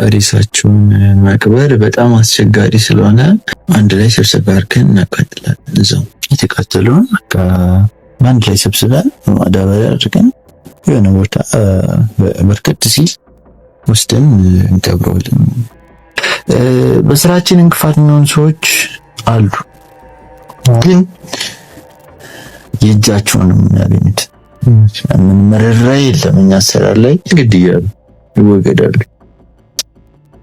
ሬሳቸውን መቅበር በጣም አስቸጋሪ ስለሆነ አንድ ላይ ስብሰባ አድርገን እናቃጥላለን። እዛው የተቃጠለውን በአንድ ላይ ሰብስበን ማዳበሪያ አድርገን የሆነ ቦታ በርከት ሲል ወስደን እንቀብረዋለን። በስራችን እንቅፋት የሚሆኑ ሰዎች አሉ፣ ግን የእጃቸውን የሚያገኙት ምን መረራ የለም። እኛ አሰራር ላይ ግድ እያሉ ይወገዳሉ።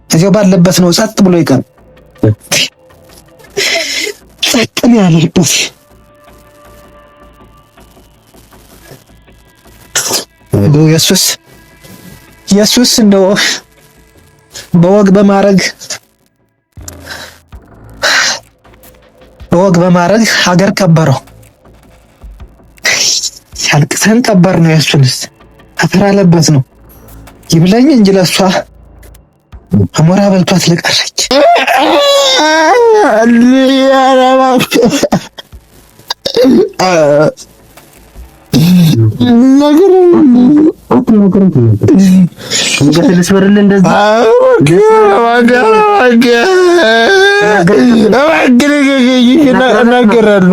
እዚያው ባለበት ነው ጸጥ ብሎ ይቀር። ጸጥ ያለበት ኢየሱስ እንደው በወግ በማረግ ሀገር ከበረው። ያልቅሰን ቀበር ነው። ኢየሱስ አፈር አለበት ነው ይብለኝ እንጂ ለሷ አሞራ በልቷት ለቀረች።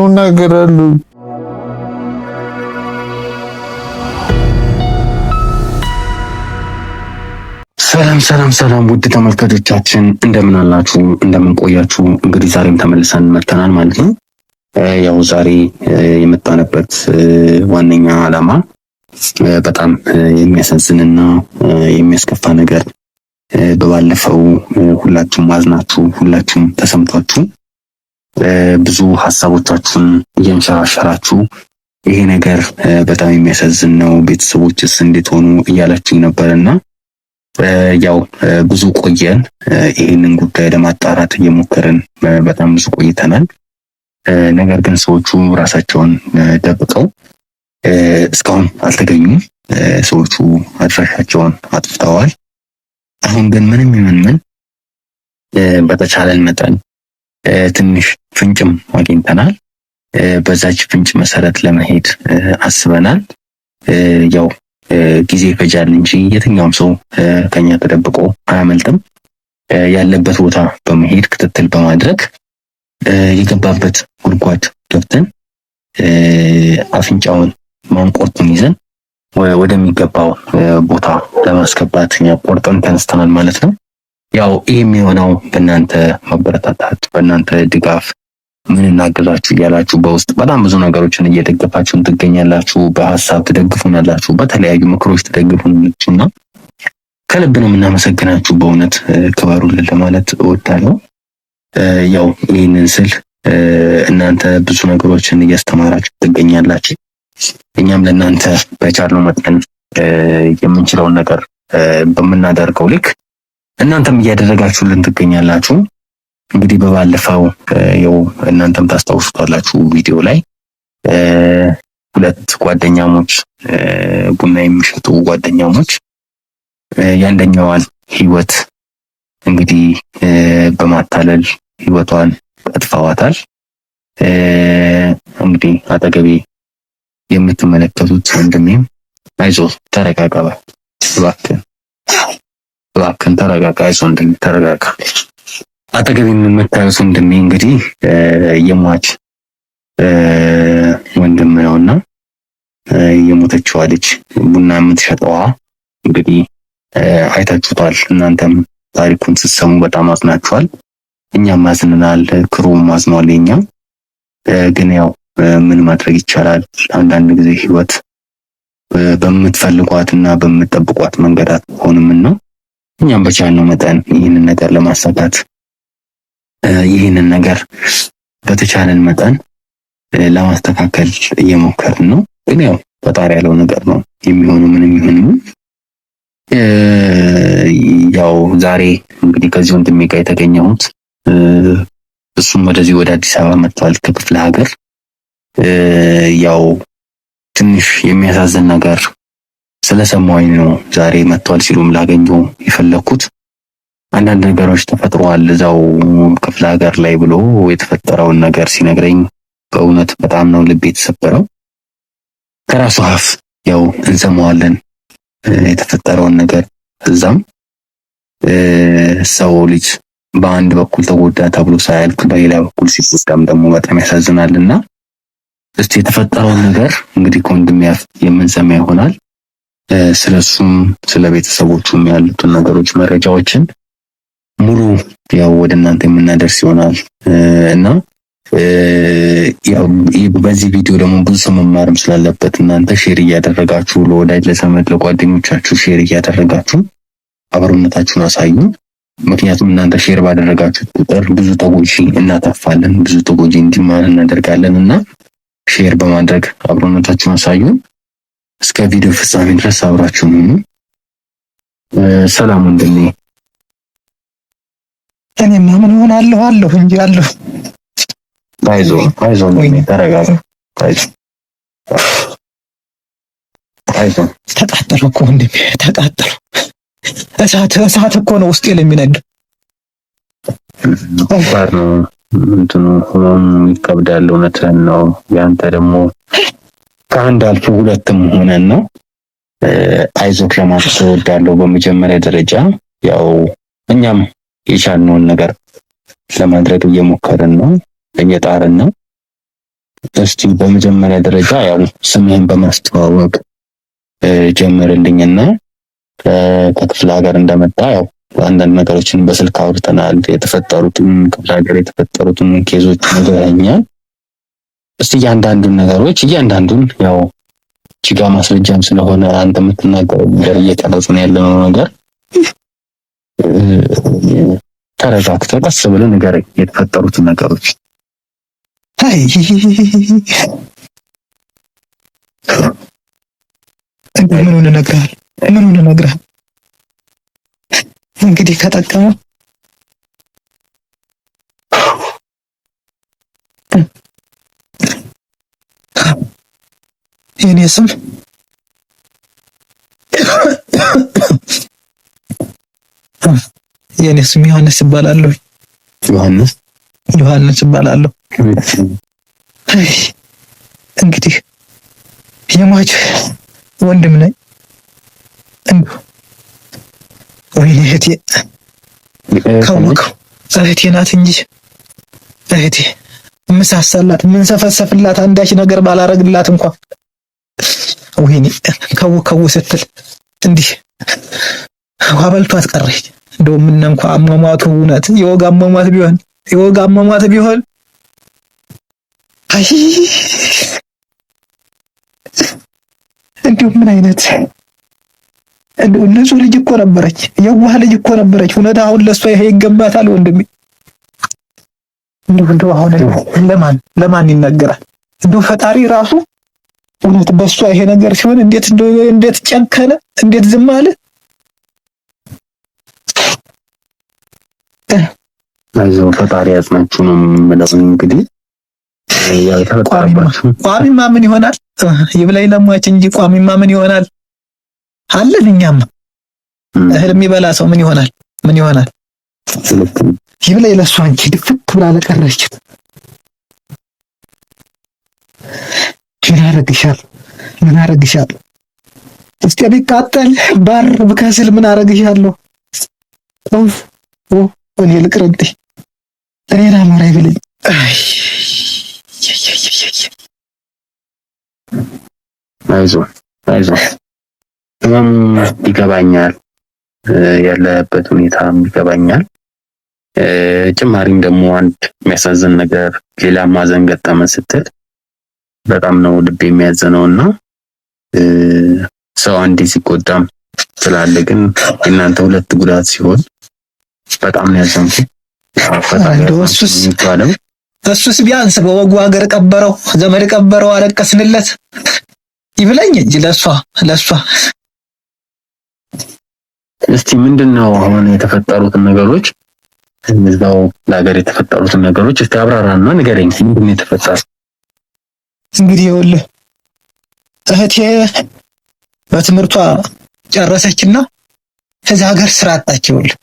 እናገራለሁ። ሰላም ውድ ተመልካቾቻችን እንደምን አላችሁ? እንደምን ቆያችሁ? እንግዲህ ዛሬም ተመልሰን መጥተናል ማለት ነው። ያው ዛሬ የመጣንበት ዋነኛ ዓላማ በጣም የሚያሳዝንና የሚያስከፋ ነገር በባለፈው ሁላችሁም ማዝናችሁ፣ ሁላችሁም ተሰምቷችሁ ብዙ ሀሳቦቻችሁን እያንሸራሸራችሁ ይሄ ነገር በጣም የሚያሳዝን ነው፣ ቤተሰቦችስ እንዴት ሆኑ እያላችሁ ነበርና ያው ብዙ ቆየን። ይህንን ጉዳይ ለማጣራት እየሞከርን በጣም ብዙ ቆይተናል። ነገር ግን ሰዎቹ ራሳቸውን ደብቀው እስካሁን አልተገኙም። ሰዎቹ አድራሻቸውን አጥፍተዋል። አሁን ግን ምንም ይሁን ምን በተቻለን መጠን ትንሽ ፍንጭም አግኝተናል። በዛች ፍንጭ መሰረት ለመሄድ አስበናል። ያው ጊዜ ይፈጃል እንጂ የትኛውም ሰው ከኛ ተደብቆ አያመልጥም። ያለበት ቦታ በመሄድ ክትትል በማድረግ የገባበት ጉድጓድ ገብተን አፍንጫውን ማንቆርጡን ይዘን ወደሚገባው ቦታ ለማስገባት ቆርጠን ተነስተናል ማለት ነው። ያው ይህም የሆነው በእናንተ መበረታታት፣ በእናንተ ድጋፍ ምን እናገዛችሁ እያላችሁ በውስጥ በጣም ብዙ ነገሮችን እየደገፋችሁን ትገኛላችሁ። በሀሳብ ትደግፉናላችሁ፣ በተለያዩ ምክሮች ትደግፉናላችሁና ከልብ ነው የምናመሰግናችሁ። በእውነት ክበሩልን ለማለት እወዳለሁ። ያው ይህንን ስል እናንተ ብዙ ነገሮችን እያስተማራችሁ ትገኛላችሁ። እኛም ለእናንተ በቻልነው መጠን የምንችለውን ነገር በምናደርገው ልክ እናንተም እያደረጋችሁልን ትገኛላችሁ። እንግዲህ በባለፈው ያው እናንተም ታስታውሱታላችሁ ቪዲዮ ላይ ሁለት ጓደኛሞች ቡና የሚሸጡ ጓደኛሞች የአንደኛዋን ህይወት እንግዲህ በማታለል ህይወቷን ቀጥፈዋታል። እንግዲህ አጠገቤ የምትመለከቱት ወንድሜም አይዞህ ተረጋጋ፣ እባክህን ተረጋጋ፣ አይዞህ ወንድሜ ተረጋጋ። አጠገቤ የምታዩት ወንድሜ እንግዲህ የሟች ወንድም ነውና የሞተችዋ ልጅ ቡና የምትሸጠዋ እንግዲህ አይታችሁታል። እናንተም ታሪኩን ስትሰሙ በጣም አዝናችኋል። እኛም አዝነናል፣ ክሩም አዝኗል። የኛም ግን ያው ምን ማድረግ ይቻላል? አንዳንድ ጊዜ ህይወት በምትፈልጓትና በምትጠብቋት መንገድ አትሆንምና እኛም በቻልነው መጠን ይህንን ነገር ለማሳካት ይህንን ነገር በተቻለን መጠን ለማስተካከል እየሞከርን ነው። ግን ያው ፈጣሪ ያለው ነገር ነው የሚሆነው። ምንም ይሁን ያው ዛሬ እንግዲህ ከዚህ ወንድሜ ጋር የተገኘሁት እሱም ወደዚህ ወደ አዲስ አበባ መጥቷል ከክፍለ ሀገር። ያው ትንሽ የሚያሳዝን ነገር ስለሰማሁኝ ነው ዛሬ መጥቷል ሲሉም ላገኘው የፈለኩት። አንዳንድ ነገሮች ተፈጥሯል እዛው ክፍለ ሀገር ላይ ብሎ የተፈጠረውን ነገር ሲነግረኝ በእውነት በጣም ነው ልቤ የተሰበረው። ከራሱ አፍ ያው እንሰማዋለን የተፈጠረውን ነገር እዛም ሰው ልጅ በአንድ በኩል ተጎዳ ተብሎ ሳያልቅ በሌላ በኩል ሲጎዳም ደግሞ በጣም ያሳዝናልና እስቲ የተፈጠረውን ነገር እንግዲህ ከወንድሜ የምንሰማ ይሆናል። ስለሱም ስለ ቤተሰቦቹም ያሉትን ነገሮች መረጃዎችን ሙሉ ያው ወደ እናንተ የምናደርስ ይሆናል እና ያው በዚህ ቪዲዮ ደግሞ ብዙ ሰው መማርም ስላለበት እናንተ ሼር እያደረጋችሁ ለወዳጅ ለዘመድ ለጓደኞቻችሁ ሼር እያደረጋችሁ አብሮነታችሁን አሳዩ። ምክንያቱም እናንተ ሼር ባደረጋችሁ ቁጥር ብዙ ተጎጂ እናተርፋለን፣ ብዙ ተጎጂ እንዲማር እናደርጋለን እና ሼር በማድረግ አብሮነታችሁን አሳዩ። እስከ ቪዲዮ ፍጻሜ ድረስ አብራችሁን ሁኑ። ሰላም ወንድሜ። እኔማ ምን ሆናለሁ አለሁ እንጂ አለሁ። አይዞህ ተረጋጋ። አይዞህ ተቃጠሉ እኮ ወንድሜ ተቃጠሉ። እሳት እኮ ነው ውስጤ ለሚነደው። ከባድ ነው እንትኑ ሆኖም ይከብዳል። እውነትህን ነው። ያንተ ደግሞ ከአንድ አልፎ ሁለትም ሆነን ነው። አይዞህ ለማለት እወዳለሁ። በመጀመሪያ ደረጃ ያው እኛም የቻልነውን ነገር ለማድረግ እየሞከርን ነው፣ እየጣርን ነው። እስቲ በመጀመሪያ ደረጃ ያው ስምህን በማስተዋወቅ ጀምርልኝና ከክፍለ ሀገር እንደመጣ ያው አንዳንድ ነገሮችን በስልክ አውርተናል። የተፈጠሩትን ክፍለ ሀገር የተፈጠሩትን ኬዞች ነገርኛል። እስቲ እያንዳንዱን ያው ጅጋ ማስረጃም ስለሆነ አንተ የምትናገረው ነገር እየቀረጽን ያለነው ነገር ተረጋግተህ ቀስ ብለህ ንገረኝ የተፈጠሩትን ነገሮች። አይ ምኑን እነግርሃለሁ? እንግዲህ ከጠቀመ የኔ ስም ዮሐንስ ይባላለሁ። ዮሐንስ ይባላለሁ። እንግዲህ የሟች ወንድም ነኝ። ወይኔ እህቴ ካወቀው እህቴ ናት እንጂ እህቴ ምሳሳላት ምን ሰፈሰፍላት አንዳች ነገር ባላረግላት እንኳን ወይኔ ከው ስትል እንዲህ ዋበልቷት ቀረች። እንደውም ምን እንኳን አሟሟቱ እውነት የወጋ አሟሟት ቢሆን አይ እንደው ምን አይነት ንጹህ ልጅ እኮ ነበረች፣ የዋህ ልጅ እኮ ነበረች። እውነት አሁን ለሷ ይሄ ይገባታል ወንድሜ? እንደው አሁን ለማን ይነገራል? እንደው ፈጣሪ ራሱ እውነት በሷ ይሄ ነገር ሲሆን እንዴት ጨከነ? እንዴት ዝም አለ? አይዞህ ፈጣሪ ያጽናችሁ ነው የምለው። እንግዲህ ያው ተፈጠረባችሁ። ቋሚማ ምን ይሆናል? ይብላኝ ለሟች እንጂ ቋሚማ ምን ይሆናል? አለን እኛማ እህል የሚበላ ሰው ምን ይሆናል? ይብላኝ ለሷ እንጂ ድፍት ብላ ለቀረች። ምን አረግሻለሁ? እስቲ ቢቃጠል ባር ብከስል ምን አረግሻለሁ? እኔ ልቅርብኝ፣ እኔን አሞራ ይብለኝ። አይዞህ ህመም ይገባኛል፣ ያለበት ሁኔታም ይገባኛል። ጭማሪም ደግሞ አንድ የሚያሳዝን ነገር ሌላ ማዘን ገጠመ ስትል በጣም ነው ልብ የሚያዘነውና ሰው አንዴ ሲቆጣም ስላለ ግን እናንተ ሁለት ጉዳት ሲሆን በጣም ነው ያዘንኩት። እሱስ ቢያንስ በወጉ ሀገር ቀበረው ዘመድ ቀበረው አለቀስንለት ይብላኝ እንጂ ለሷ እስቲ ምንድነው አሁን የተፈጠሩትን ነገሮች እዛው ለሀገር የተፈጠሩትን ነገሮች እስቲ አብራራና ንገረኝ። ምንድነው የተፈጠረው? እንግዲህ ይኸውልህ እህቴ በትምህርቷ ጨረሰችና ከዛ ሀገር ስራ አጣች። ይኸውልህ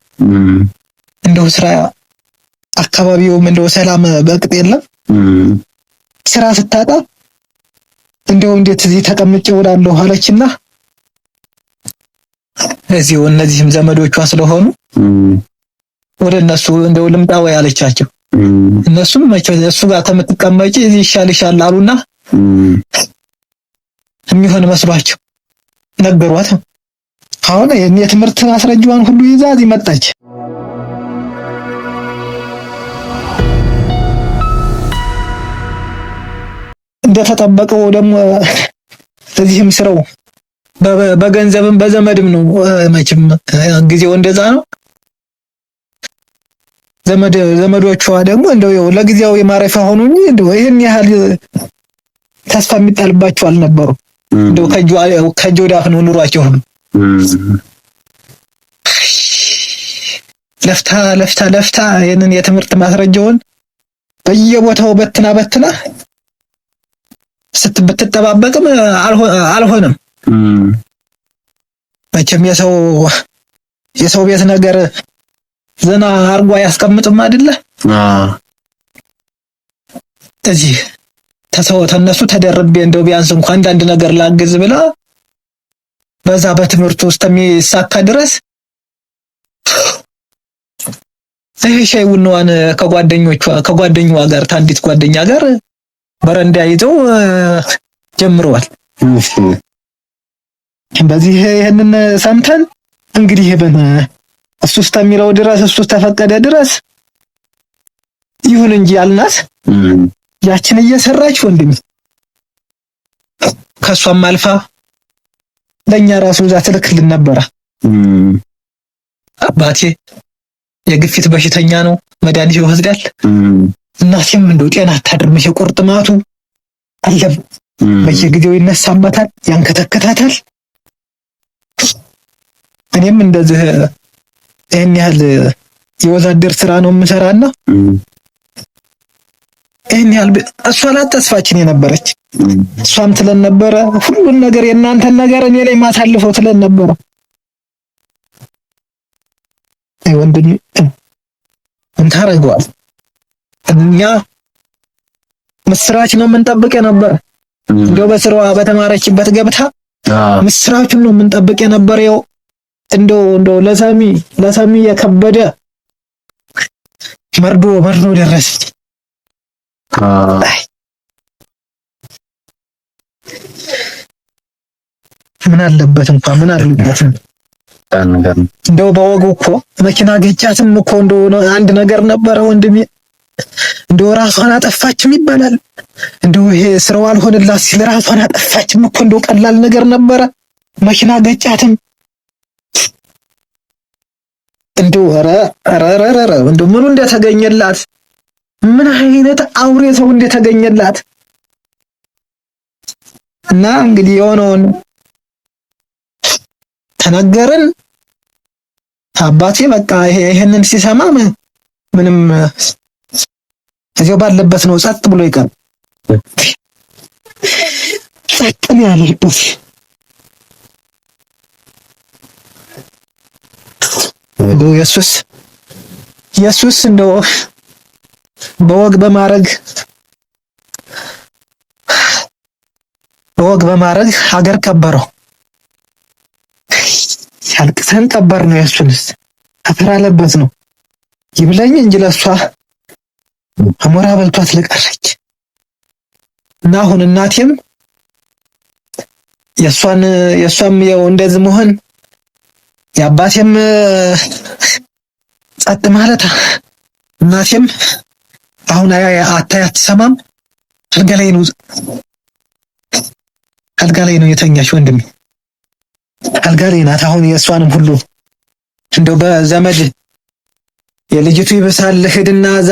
እንደው ስራ አካባቢውም እንደው ሰላም በቅጥ የለም። ስራ ስታጣ እንደው እንዴት እዚህ ተቀምጬ እውላለሁ አለችና እዚሁ እነዚህም ዘመዶቿ ስለሆኑ ወደ እነሱ እንደው ልምጣ ወይ አለቻቸው። እነሱም መቼ እሱ ጋር ከምትቀመጪ እዚህ ይሻልሻል አሉና የሚሆን መስሏቸው ነገሯት። አሁን የትምህርት ማስረጃዋን ሁሉ ይዛ እዚህ መጣች። እንደተጠበቀው ደግሞ እዚህም ስራው በገንዘብም በዘመድም ነው። መቼም ጊዜው እንደዛ ነው። ዘመዶቿ ደግሞ እንደው ለጊዜው የማረፊያ ሆኑ እንጂ እንደው ይሄን ያህል ተስፋ የሚጣልባቸው አልነበሩ። እንደው ከእጅ ወደ አፍ ነው ኑሯቸው ሁሉ። ለፍታ ይሄንን የትምህርት ማስረጃውን በየቦታው በትና ስትጠባበቅም አልሆነም። መቼም የሰው ቤት ነገር ዘና አርጓ ያስቀምጥም አይደለ? እዚህ ተነሱ ተደርቤ እንደው ቢያንስ እንኳን አንዳንድ ነገር ላግዝ ብላ በዛ በትምህርቱ ውስጥ የሚሳካ ድረስ ይሄ ሻይውንዋን ከጓደኛዋ ጋር ታንዲት ጓደኛ ጋር በረንዳ ይዘው ጀምረዋል። በዚህ ይሄንን ሰምተን እንግዲህ እሱ እስከሚለው ድረስ እሱ ተፈቀደ ድረስ ይሁን እንጂ አልናት። ያችን እየሰራች ወንድም ከሷም አልፋ ለኛ ራሱ እዛ ትልክልን ነበር። አባቴ የግፊት በሽተኛ ነው፣ መድኃኒት ይወስዳል። እናቴም እንደው ጤና አታድርም፣ የቁርጥማቱ አለም በየጊዜው ይነሳባታል፣ ያንከተከታታል። እኔም እንደዚህ ይሄን ያህል የወዛደር ስራ ነው የምሰራና ይሄን ያህል እሷ ናት ተስፋችን የነበረች። እሷም ትለን ነበረ ሁሉን ነገር የእናንተን ነገር እኔ ላይ ማሳልፈው ትለን ነበረ። አይ ወንድም ምን ታረጋዋል? እኛ ምስራች ነው የምንጠብቅ የነበረ። እንደው በስራዋ በተማረችበት ገብታ ምስራቹን ነው የምንጠብቅ የነበረ። ይኸው እንደው ለሰሚ የከበደ መርዶ ደረሰች። ምን አለበት እንኳን ምን አለበት እንደው በወጉ እኮ መኪና ገጫትም እኮ እንደው አንድ ነገር ነበረ ወንድሜ። እንደው ራሷን አጠፋችም ይባላል። እንደው ይሄ ስራው አልሆነላት ሲል ራሷን አጠፋችም እኮ እንደው ቀላል ነገር ነበረ። መኪና ገጫትም እንደው ኧረ እንደው ምኑ እንደተገኘላት ምን አይነት አውሬ ሰው እንደተገኘላት እና እንግዲህ የሆነውን ተነገርን። አባቴ በቃ ይሄንን ሲሰማ ምንም እዚያው ባለበት ነው ጸጥ ብሎ ይቀር። ጸጥ ነው ያለበት። ኢየሱስ እንደው በወግ በማረግ ሀገር ከበረው። ያልቅሰን ቀበር ነው። ኢየሱስ አፈር አለበት ነው ይብለኝ እንጂ ለሷ አሞራ በልቷት ለቀረች እና አሁን እናቴም የሷም ያው እንደዚህ መሆን የአባቴም ጸጥ ማለት እናቴም አሁን አትሰማም። አልጋ ላይ ነው የተኛች ወንድሜ፣ አልጋ ላይ ናት። አሁን የእሷንም ሁሉ እንደው በዘመድ የልጅቱ ይብሳል ሄድና እዛ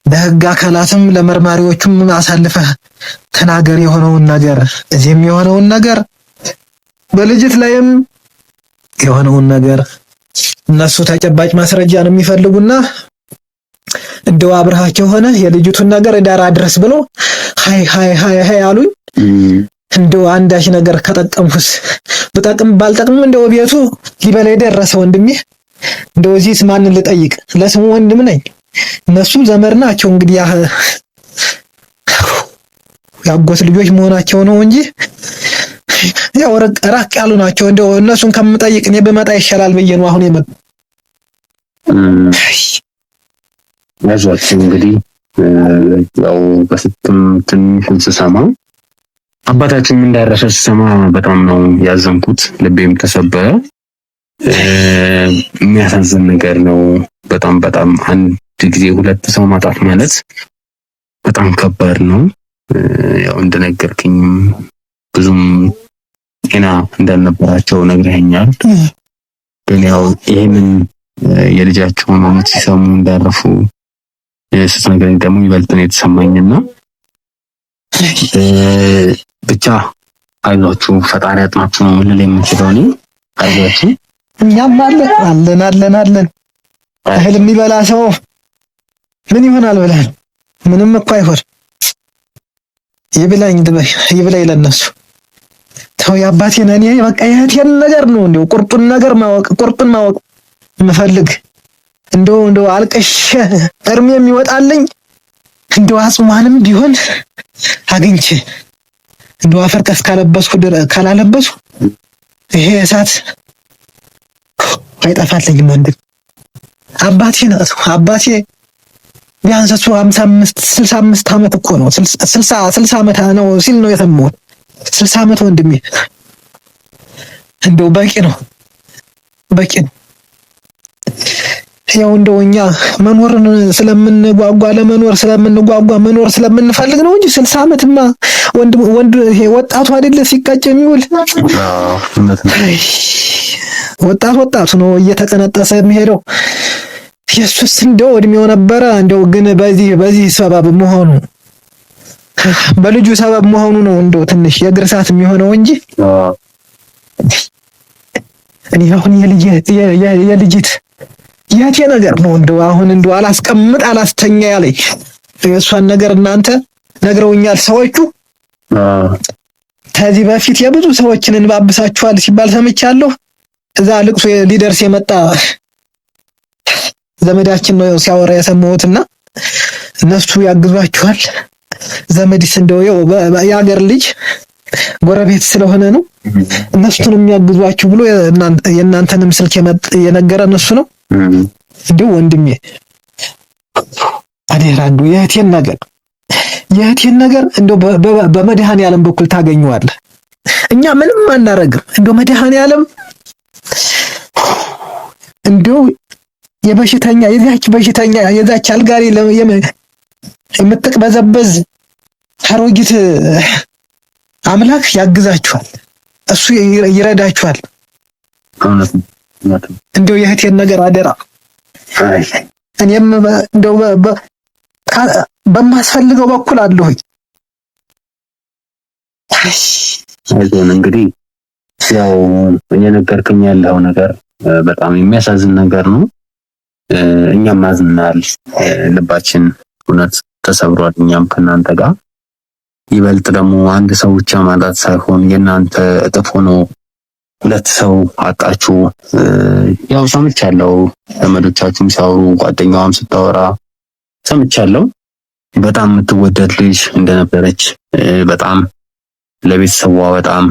በህግ አካላትም ለመርማሪዎቹም አሳልፈህ ተናገር የሆነውን ነገር፣ እዚህም የሆነውን ነገር በልጅት ላይም የሆነውን ነገር እነሱ ተጨባጭ ማስረጃ ነው የሚፈልጉና እንደው አብርሃቸው ሆነ የልጅቱን ነገር ዳር አድረስ ብሎ ሃይ አሉኝ። እንደው አንዳች ነገር ከጠቀምኩስ በጠቅም ባልጠቅም እንደው ቤቱ ሊበላ ደረሰ ወንድሜ። እንደው እዚህስ ማንን ልጠይቅ? ለስሙ ወንድም ነኝ፣ እነሱ ዘመድ ናቸው። እንግዲህ ያጎት ልጆች መሆናቸው ነው እንጂ ያው ራቅ ያሉ ናቸው። እንደው እነሱን ከምጠይቅ እኔ ብመጣ ይሻላል ብዬ ነው አሁን የመጣው። ያዟቸው እንግዲህ ያው በስትም ትንሽ ስሰማ አባታችን እንዳረፈ ስሰማ በጣም ነው ያዘንኩት፣ ልቤም ተሰበረ። የሚያሳዝን ነገር ነው። በጣም አንድ ጊዜ ሁለት ሰው ማጣት ማለት በጣም ከባድ ነው። ያው እንደነገርክኝ ብዙም ጤና እንዳልነበራቸው ነግረኸኛል። ግን ያው ይሄንን የልጃቸውን ሞት ሲሰሙ እንዳረፉ ስትነግረኝ ደግሞ ይበልጥ ነው የተሰማኝና ብቻ አይዟችሁ፣ ፈጣሪ አጥናችሁ ነው ልል የምችለው እኔ። አይዟችሁ፣ እኛም አለን። እህል የሚበላ ሰው ምን ይሆናል ብለህ ምንም እኮ አይሆን። ይብላኝ ለነሱ ተው። የአባቴን እኔ በቃ የእህቴን ነገር ነው እንደው ቁርጡን ማወቅ የምፈልግ እንደው አልቀሽ እርሜ የሚወጣልኝ እንደው አጽሟንም ቢሆን አግኝቼ እንደው አፈር ካላለበሱ ይሄ እሳት አይጠፋልኝም። ወንድም አባቴ ቢያንስ እሱ 65 ዓመት እኮ ነው 60 ዓመት ነው ሲል ነው የሰማሁት። 60 ዓመት ወንድሜ እንደው በቂ ነው። ያው እንደው እኛ መኖርን ስለምንጓጓ መኖር ስለምንፈልግ ነው እንጂ 60 ዓመትማ ወንድ ይሄ ወጣቱ አይደለ ሲቃጭ የሚውል ወጣቱ ነው እየተቀነጠሰ የሚሄደው። ኢየሱስ እንደው እድሜው ነበረ። እንደው ግን በዚህ ሰበብ መሆኑ በልጁ ሰበብ መሆኑ ነው እንደው ትንሽ የእግር እሳት የሚሆነው እንጂ እኔ አሁን የልጅት የቴ ነገር ነው እንደው አሁን እንደው አላስተኛ ያለኝ የእሷን ነገር እናንተ ነግረውኛል ሰዎቹ። ከዚህ በፊት የብዙ ሰዎችን እንባብሳችኋል ሲባል ሰምቻለሁ። እዛ ልቅሶ ሊደርስ የመጣ ዘመዳችን ነው ሲያወራ የሰማሁትና እነሱ ያግዟችኋል። ዘመድስ እንደው የሀገር ልጅ ጎረቤት ስለሆነ ነው እነሱን የሚያግዟችሁ ብሎ የእናንተንም ስልክ የነገረን እሱ ነው። እንደው ወንድሜ አደራ እንደው የእህቴን ነገር እንደው በመድኃኔዓለም በኩል ታገኘዋለህ። እኛ ምንም አናረግም። እንደው መድኃኔዓለም እንደው የዛች አልጋሪ የምትቅበዘበዝ አሮጊት አምላክ ያግዛችኋል፣ እሱ ይረዳችኋል። እንደው የእህቴን ነገር አደራ። እኔም እንደው በማስፈልገው በኩል አለሁኝ። አይዞን እንግዲህ ያው እየነገርከኝ ያለው ነገር በጣም የሚያሳዝን ነገር ነው። እኛም አዝናል፣ ልባችን እውነት ተሰብሯል። እኛም ከናንተ ጋር ይበልጥ ደግሞ አንድ ሰው ብቻ ማጣት ሳይሆን የናንተ እጥፍ ሆኖ ሁለት ሰው አጣችሁ። ያው ሰምቻለሁ፣ ዘመዶቻችሁም ሲያወሩ ጓደኛዋም ስታወራ ሰምቻለሁ። በጣም የምትወደድ ልጅ እንደነበረች፣ በጣም ለቤተሰቧ በጣም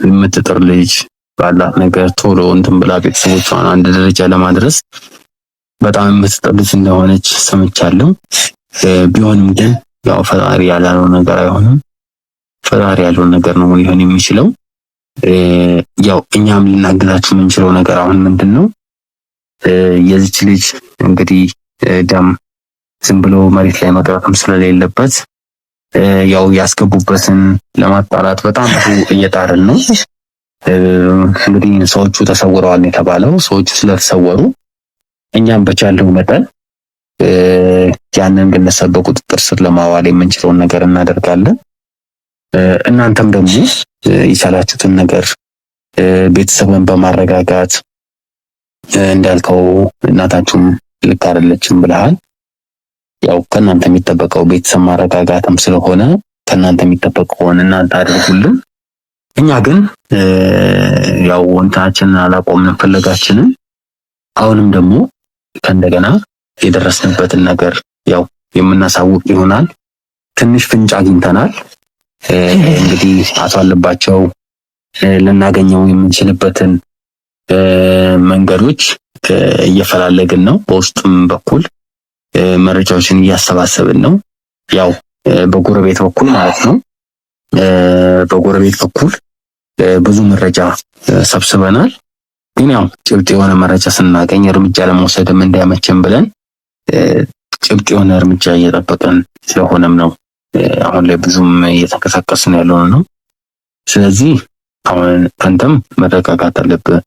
የምትጥር ልጅ ባላት ነገር ቶሎ እንትን ብላ ቤተሰቦቿን አንድ ደረጃ ለማድረስ በጣም የምትጥር ልጅ እንደሆነች ሰምቻለሁ። ቢሆንም ግን ያው ፈጣሪ ያለው ነገር አይሆንም። ፈጣሪ ያለው ነገር ነው ሊሆን የሚችለው። ያው እኛም ልናግዛችሁ የምንችለው ነገር አሁን ምንድነው የዚች ልጅ እንግዲህ ደም ዝም ብሎ መሬት ላይ መቅረትም ስለሌለበት ያው ያስገቡበትን ለማጣራት በጣም እየጣርን ነው። እንግዲህ ሰዎቹ ተሰውረዋል የተባለው ሰዎቹ ስለተሰወሩ እኛም በቻለው መጠን ያንን ግለሰብ በቁጥጥር ስር ለማዋል የምንችለውን ነገር እናደርጋለን። እናንተም ደግሞ የቻላችሁትን ነገር ቤተሰብን በማረጋጋት እንዳልከው እናታችሁም ልክ አይደለችም ብለሃል። ያው ከእናንተ የሚጠበቀው ቤተሰብ ማረጋጋትም ስለሆነ ከእናንተ የሚጠበቀውን እናንተ አድርጉልን። እኛ ግን ያው ወንታችንን አላቆምንም ፍለጋችንን። አሁንም ደግሞ ከእንደገና የደረስንበትን ነገር ያው የምናሳውቅ ይሆናል። ትንሽ ፍንጭ አግኝተናል። እንግዲህ አቶ አለባቸው ልናገኘው የምንችልበትን መንገዶች እየፈላለግን ነው። በውስጥም በኩል መረጃዎችን እያሰባሰብን ነው። ያው በጎረቤት በኩል ማለት ነው። በጎረቤት በኩል ብዙ መረጃ ሰብስበናል። ግን ያው ጭብጥ የሆነ መረጃ ስናገኝ እርምጃ ለመውሰድም እንዲያመችን ብለን ጭብጥ የሆነ እርምጃ እየጠበቀን ስለሆነም ነው አሁን ላይ ብዙም እየተንቀሳቀስን ያለው ነው። ስለዚህ አሁን አንተም መረጋጋት አለብህ።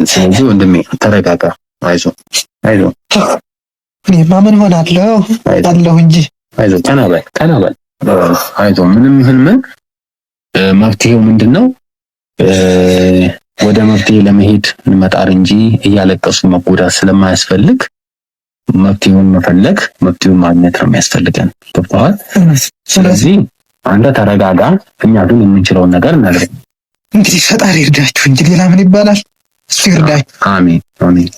ስለዚህ ወንድሜ ተረጋጋ፣ አይዞ እኔማ ምን ሆናለሁ አለሁ እንጂ አይዞ፣ ቀና በል አይዞ። ምንም ይሁን ምን መፍትሄው ምንድነው? ወደ መፍትሄ ለመሄድ መጣር እንጂ እያለቀሱ መጎዳት ስለማያስፈልግ መፍትሄውን መፈለግ፣ መፍትሄውን ማግኘት ነው የሚያስፈልገን። ገብቶሃል? ስለዚህ አንተ ተረጋጋ፣ እኛ ግን የምንችለውን ነገር እናድርግ። እንግዲህ ፈጣሪ ይርዳችሁ እንጂ ሌላ ምን ይባላል? እሱ ይርዳችሁ። አሜን አሜን።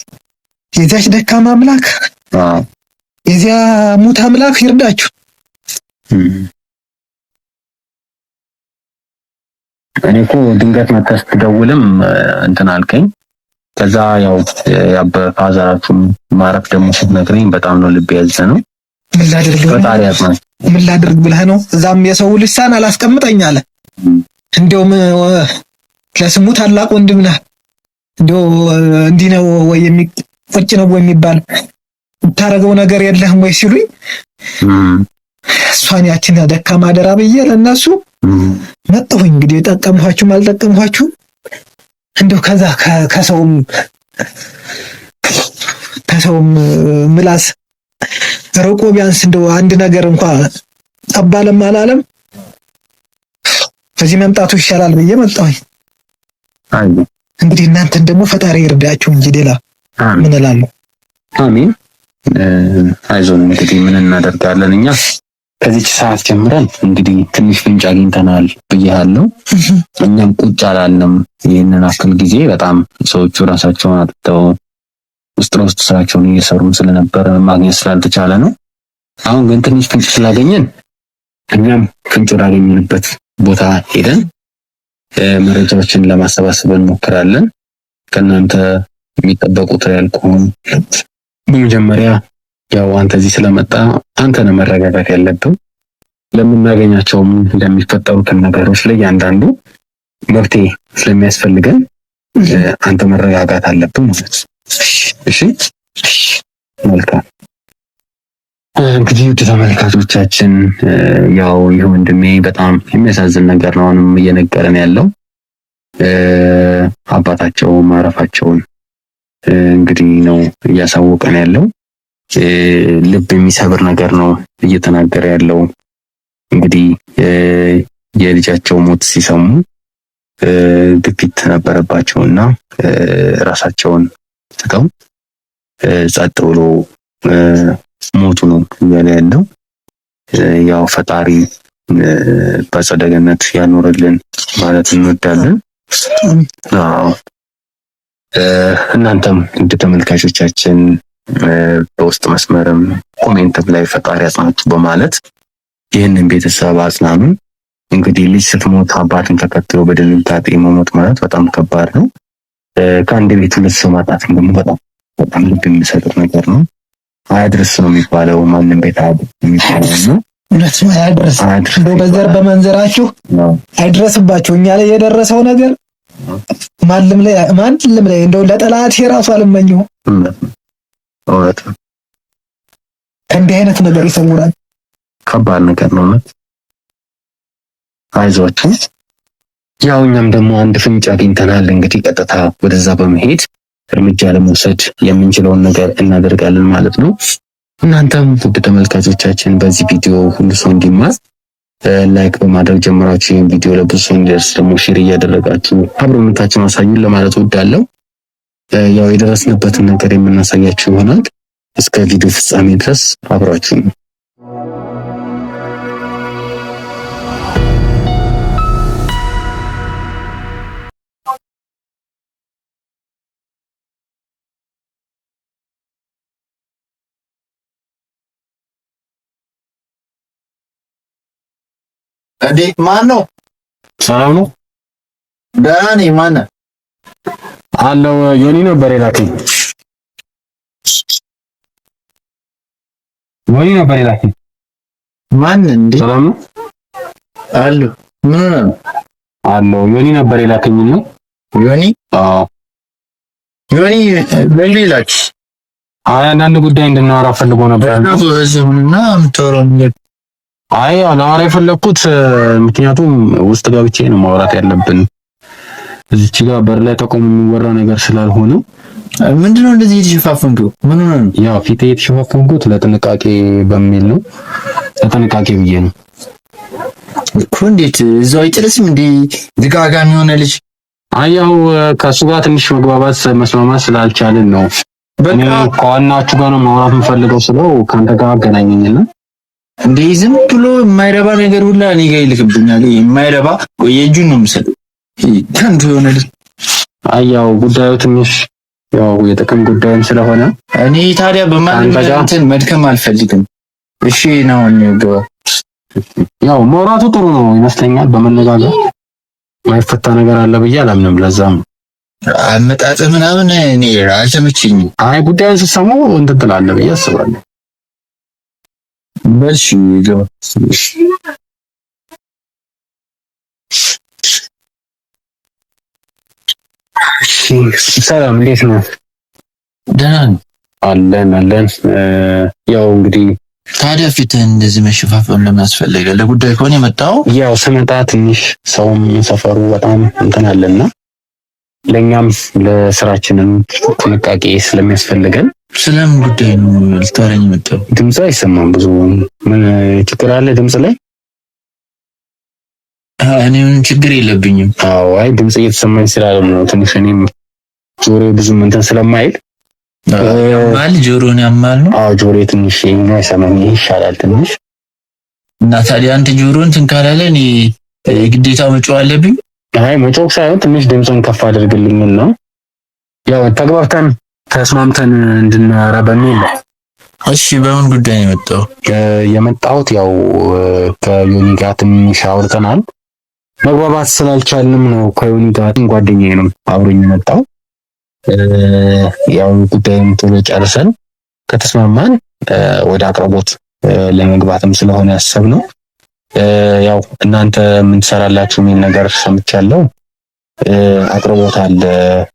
የዚያች ደካማ አምላክ የዚያ ሙት አምላክ ይርዳችሁ። እኔ እኮ ድንገት መተህ ስትደውልም እንትን አልከኝ። ከዛ ያው ፋዘራችሁም ማረፍ ደግሞ ስትነግረኝ በጣም ነው ልቤ ያዘነው። ምን ላድርግ ብለህ ነው? እዛም የሰው ልሳን አላስቀምጠኝ አለ። እንደውም ለስሙ ታላቅ ወንድም ነህ፣ እንደው እንዲህ ነው ወይ ቁጭ ነው ወይ የሚባል የምታረገው ነገር የለህም ወይ ሲሉኝ እሷን ያችን ደካማ አደራ ብዬ ለእነሱ መጣሁኝ። እንግዲህ ጠቀምኋችሁም አልጠቀምኋችሁም እንደው ከዛ ከሰውም ምላስ ርቆ ቢያንስ እንደው አንድ ነገር እንኳን ጠባለም አላለም ከዚህ መምጣቱ ይሻላል ብዬ መጣሁኝ። እንግዲህ እናንተን ደግሞ ፈጣሪ ይርዳችሁ እንጂ ሌላ ምን እላለሁ? አሜን። አይዞን እንግዲህ ምን እናደርጋለን እኛ ከዚች ሰዓት ጀምረን እንግዲህ ትንሽ ፍንጭ አግኝተናል ብያለሁ። እኛም ቁጭ አላልንም። ይህንን አክል ጊዜ በጣም ሰዎቹ ራሳቸውን አጥተው ውስጥ ለውስጥ ስራቸውን እየሰሩ ስለነበረ ማግኘት ስላልተቻለ ነው። አሁን ግን ትንሽ ፍንጭ ስላገኘን እኛም ፍንጭ ወዳገኘንበት ቦታ ሄደን መረጃዎችን ለማሰባሰብ እንሞክራለን። ከእናንተ የሚጠበቁት ያልኩህም በመጀመሪያ ያው አንተ እዚህ ስለመጣ አንተ ነህ መረጋጋት ያለብህ። ለምናገኛቸውም ለሚፈጠሩትን ነገሮች ላይ ያንዳንዱ መፍትሄ ስለሚያስፈልገን አንተ መረጋጋት አለብህ ማለት ነው። እሺ መልካም። እንግዲህ ውድ ተመልካቾቻችን ያው ይህ ወንድሜ በጣም የሚያሳዝን ነገር ነው አሁንም እየነገረን ያለው አባታቸው ማረፋቸውን እንግዲህ ነው እያሳወቀን ያለው። ልብ የሚሰብር ነገር ነው እየተናገረ ያለው። እንግዲህ የልጃቸው ሞት ሲሰሙ ግፊት ነበረባቸውና ራሳቸውን ትተው ጸጥ ብሎ ሞቱ ነው እያለ ያለው። ያው ፈጣሪ በአጸደ ገነት ያኖርልን ማለት እንወዳለን። አዎ እናንተም እንደ ተመልካቾቻችን በውስጥ መስመርም ኮሜንትም ላይ ፈጣሪ አጽናችሁ በማለት ይህንን ቤተሰብ አጽናኑ። እንግዲህ ልጅ ስትሞት አባትን ተከትሎ በድንጋጤ መሞት ማለት በጣም ከባድ ነው። ከአንድ ቤት ሁለት ሰው ማጣት ደግሞ በጣም ልብ የሚሰጥር ነገር ነው። አያድርስ ነው የሚባለው። ማንም ቤት የሚባለው ነው። እውነት ነው። አያድርስ በዘር በመንዘራችሁ አይድረስባችሁ። እኛ ላይ የደረሰው ነገር ማንም ላይ እንደው ለጠላት የራሱ አልመኘው። እውነት ነው። እንዲህ አይነት ነገር ይሰውራል። ከባድ ነገር ነው። አይዟችሁ። ያው እኛም ደግሞ አንድ ፍንጭ አግኝተናል። እንግዲህ ቀጥታ ወደዛ በመሄድ እርምጃ ለመውሰድ የምንችለውን ነገር እናደርጋለን ማለት ነው። እናንተም ውድ ተመልካቾቻችን በዚህ ቪዲዮ ሁሉ ሰው እንዲማር ላይክ በማድረግ ጀምራችሁ ይህን ቪዲዮ ለብዙ ሰው እንዲደርስ ደግሞ ሼር እያደረጋችሁ አብሮነታችሁን አሳዩን ለማለት እወዳለሁ። ያው የደረስንበትን ነገር የምናሳያችሁ ይሆናል። እስከ ቪዲዮ ፍጻሜ ድረስ አብራችሁ ነው። እንዴ ማን ነው? ሰላም ነው? ደህና ነኝ። ማነህ? አለው ዮኒ ነበር የላከኝ። ዮኒ ነበር የላከኝ። ማን እንዴ? ሰላም ነው? አለሁ። ምን ሆነህ ነው? አለው ዮኒ ነበር የላከኝ ነው። ዮኒ? አዎ። ዮኒ ምን ይላክሽ? አይ አንዳንድ ጉዳይ እንድናወራ ፈልጎ ነበር። እና የምታወራው ነገር አይ አላወራ የፈለኩት ምክንያቱም ውስጥ ገብቼ ነው ማውራት ያለብን። እዚች ጋር በር ላይ ተቆም የሚወራ ነገር ስላልሆነ ምንድነው እንደዚህ የተሸፋፈንከው? ምን ሆነ ነው? ያው ፊቴ የተሸፋፈንኩት ለጥንቃቄ በሚል ነው። ለጥንቃቄ ብዬ ነው እኮ። እንዴት እዛው አይጨርስም እንዴ? ዝጋጋሚ የሆነ ልጅ። አይ ያው ከሱ ጋር ትንሽ መግባባት መስማማት ስላልቻልን ነው። በቃ ከዋናችሁ ጋር ነው ማውራት የምፈልገው ስለው ካንተ ጋር አገናኘኝና እንዴ ዝም ብሎ የማይረባ ነገር ሁላ እኔ ጋር ይልክብኛል። የማይረባ የእጁን ነው የምሰጠው። ከንቱ የሆነ ልጅ። አይ ያው ጉዳዩ ትንሽ ያው የጥቅም ጉዳይም ስለሆነ እኔ ታዲያ በማንም እንትን መድከም አልፈልግም። እሺ ነው እንገባ። ያው ማውራቱ ጥሩ ነው ይመስለኛል። በመነጋገር ማይፈታ ነገር አለ ብዬ አላምንም። ለዛም አመጣጥ ምናምን እኔ አልተመቸኝም። አይ ጉዳዩን ስትሰማው እንትን ትላለህ ብዬ አስባለሁ። በልሽ ይገባ። ሰላም እንዴት ነው? ደህና ነኝ። አለን። ያው እንግዲህ ታዲያ ፊትህን እንደዚህ መሸፋፈን ለምን አስፈለገ? ለጉዳይ ከሆነ የመጣው ያው ስመጣ ትንሽ ሰውም ሰፈሩ በጣም እንትን አለና ለኛም ለስራችንም ጥንቃቄ ስለሚያስፈልገን። ስለምን ጉዳይ ነው ልታወራኝ የመጣው? ድምጽ አይሰማም ብዙ። ምን ችግር አለ ድምጽ ላይ? እኔ ምንም ችግር የለብኝም። አዎ አይ ድምጽ እየተሰማኝ ስላለ ነው ትንሽ እኔም ጆሮዬ ብዙም እንትን ስለማይል ያማል። ጆሮን ያማል ነው? አዎ ጆሮዬ ትንሽ አይሰማም። ይሻላል ትንሽ። እና ታዲያ አንተ ጆሮን እንትን ካላለ እኔ ግዴታ መጮህ አለብኝ? አይ መጮህ ሳይሆን ትንሽ ድምጽን ከፍ አድርግልኝና ያው ተግባብተን ተስማምተን እንድናወራ በሚል ነው። እሺ በምን ጉዳይ ነው የመጣው? የመጣሁት ያው ከዮኒ ጋር ትንሽ አውርተናል። መግባባት ስላልቻልንም ነው ከዮኒ ጋር። ጓደኛዬ ነው አብሮኝ የመጣው። ያው ጉዳዩን ቶሎ ጨርሰን ከተስማማን ወደ አቅርቦት ለመግባትም ስለሆነ ያሰብነው። ያው እናንተ ምን ትሰራላችሁ የሚል ነገር ሰምቻለሁ። አቅርቦት አለ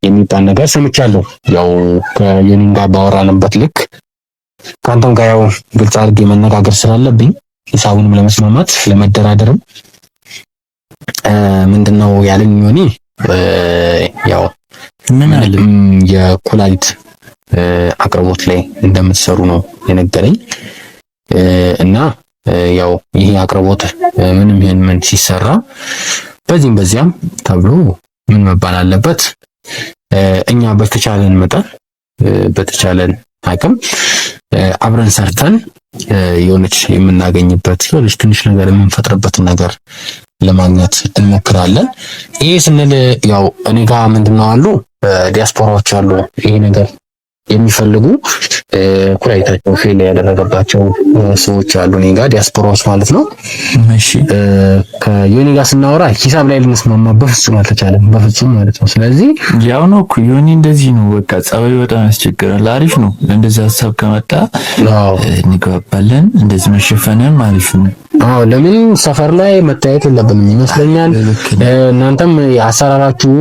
የሚባል ነገር ሰምቻለሁ። ያው ከዮኒ ጋር ባወራንበት ልክ ካንተም ጋር ያው ግልጽ አድርጌ መነጋገር ስላለብኝ ሂሳቡንም ለመስማማት ለመደራደርም ምንድነው ያለኝ ዮኒ ያው ምን አለ የኩላሊት አቅርቦት ላይ እንደምትሰሩ ነው የነገረኝ። እና ያው ይሄ አቅርቦት ምንም ይሄን ምን ሲሰራ በዚህም በዚያም ተብሎ ምን መባል አለበት፣ እኛ በተቻለን መጠን በተቻለን አቅም አብረን ሰርተን የሆነች የምናገኝበት የሆነች ትንሽ ነገር የምንፈጥርበትን ነገር ለማግኘት እንሞክራለን። ይሄ ስንል ያው እኔ ጋር ምንድነው አሉ ዲያስፖራዎች አሉ ይሄ ነገር የሚፈልጉ ኩላሊታቸው ፌል ያደረገባቸው ሰዎች አሉ እኔ ጋር ዲያስፖራዎች ማለት ነው። እሺ ከዮኒ ጋር ስናወራ ሂሳብ ላይ ልንስማማ በፍጹም አልተቻለም፣ በፍጹም ማለት ነው። ስለዚህ ያው ነው እኮ ዮኒ እንደዚህ ነው በቃ ጸባዩ በጣም ያስቸግራል። አሪፍ ነው እንደዚህ ሀሳብ ከመጣ እንግባባለን። እንደዚህ መሸፈንም አሪፍ ነው። አዎ ለምን ሰፈር ላይ መታየት የለብንም ይመስለኛል። እናንተም አሰራራችሁ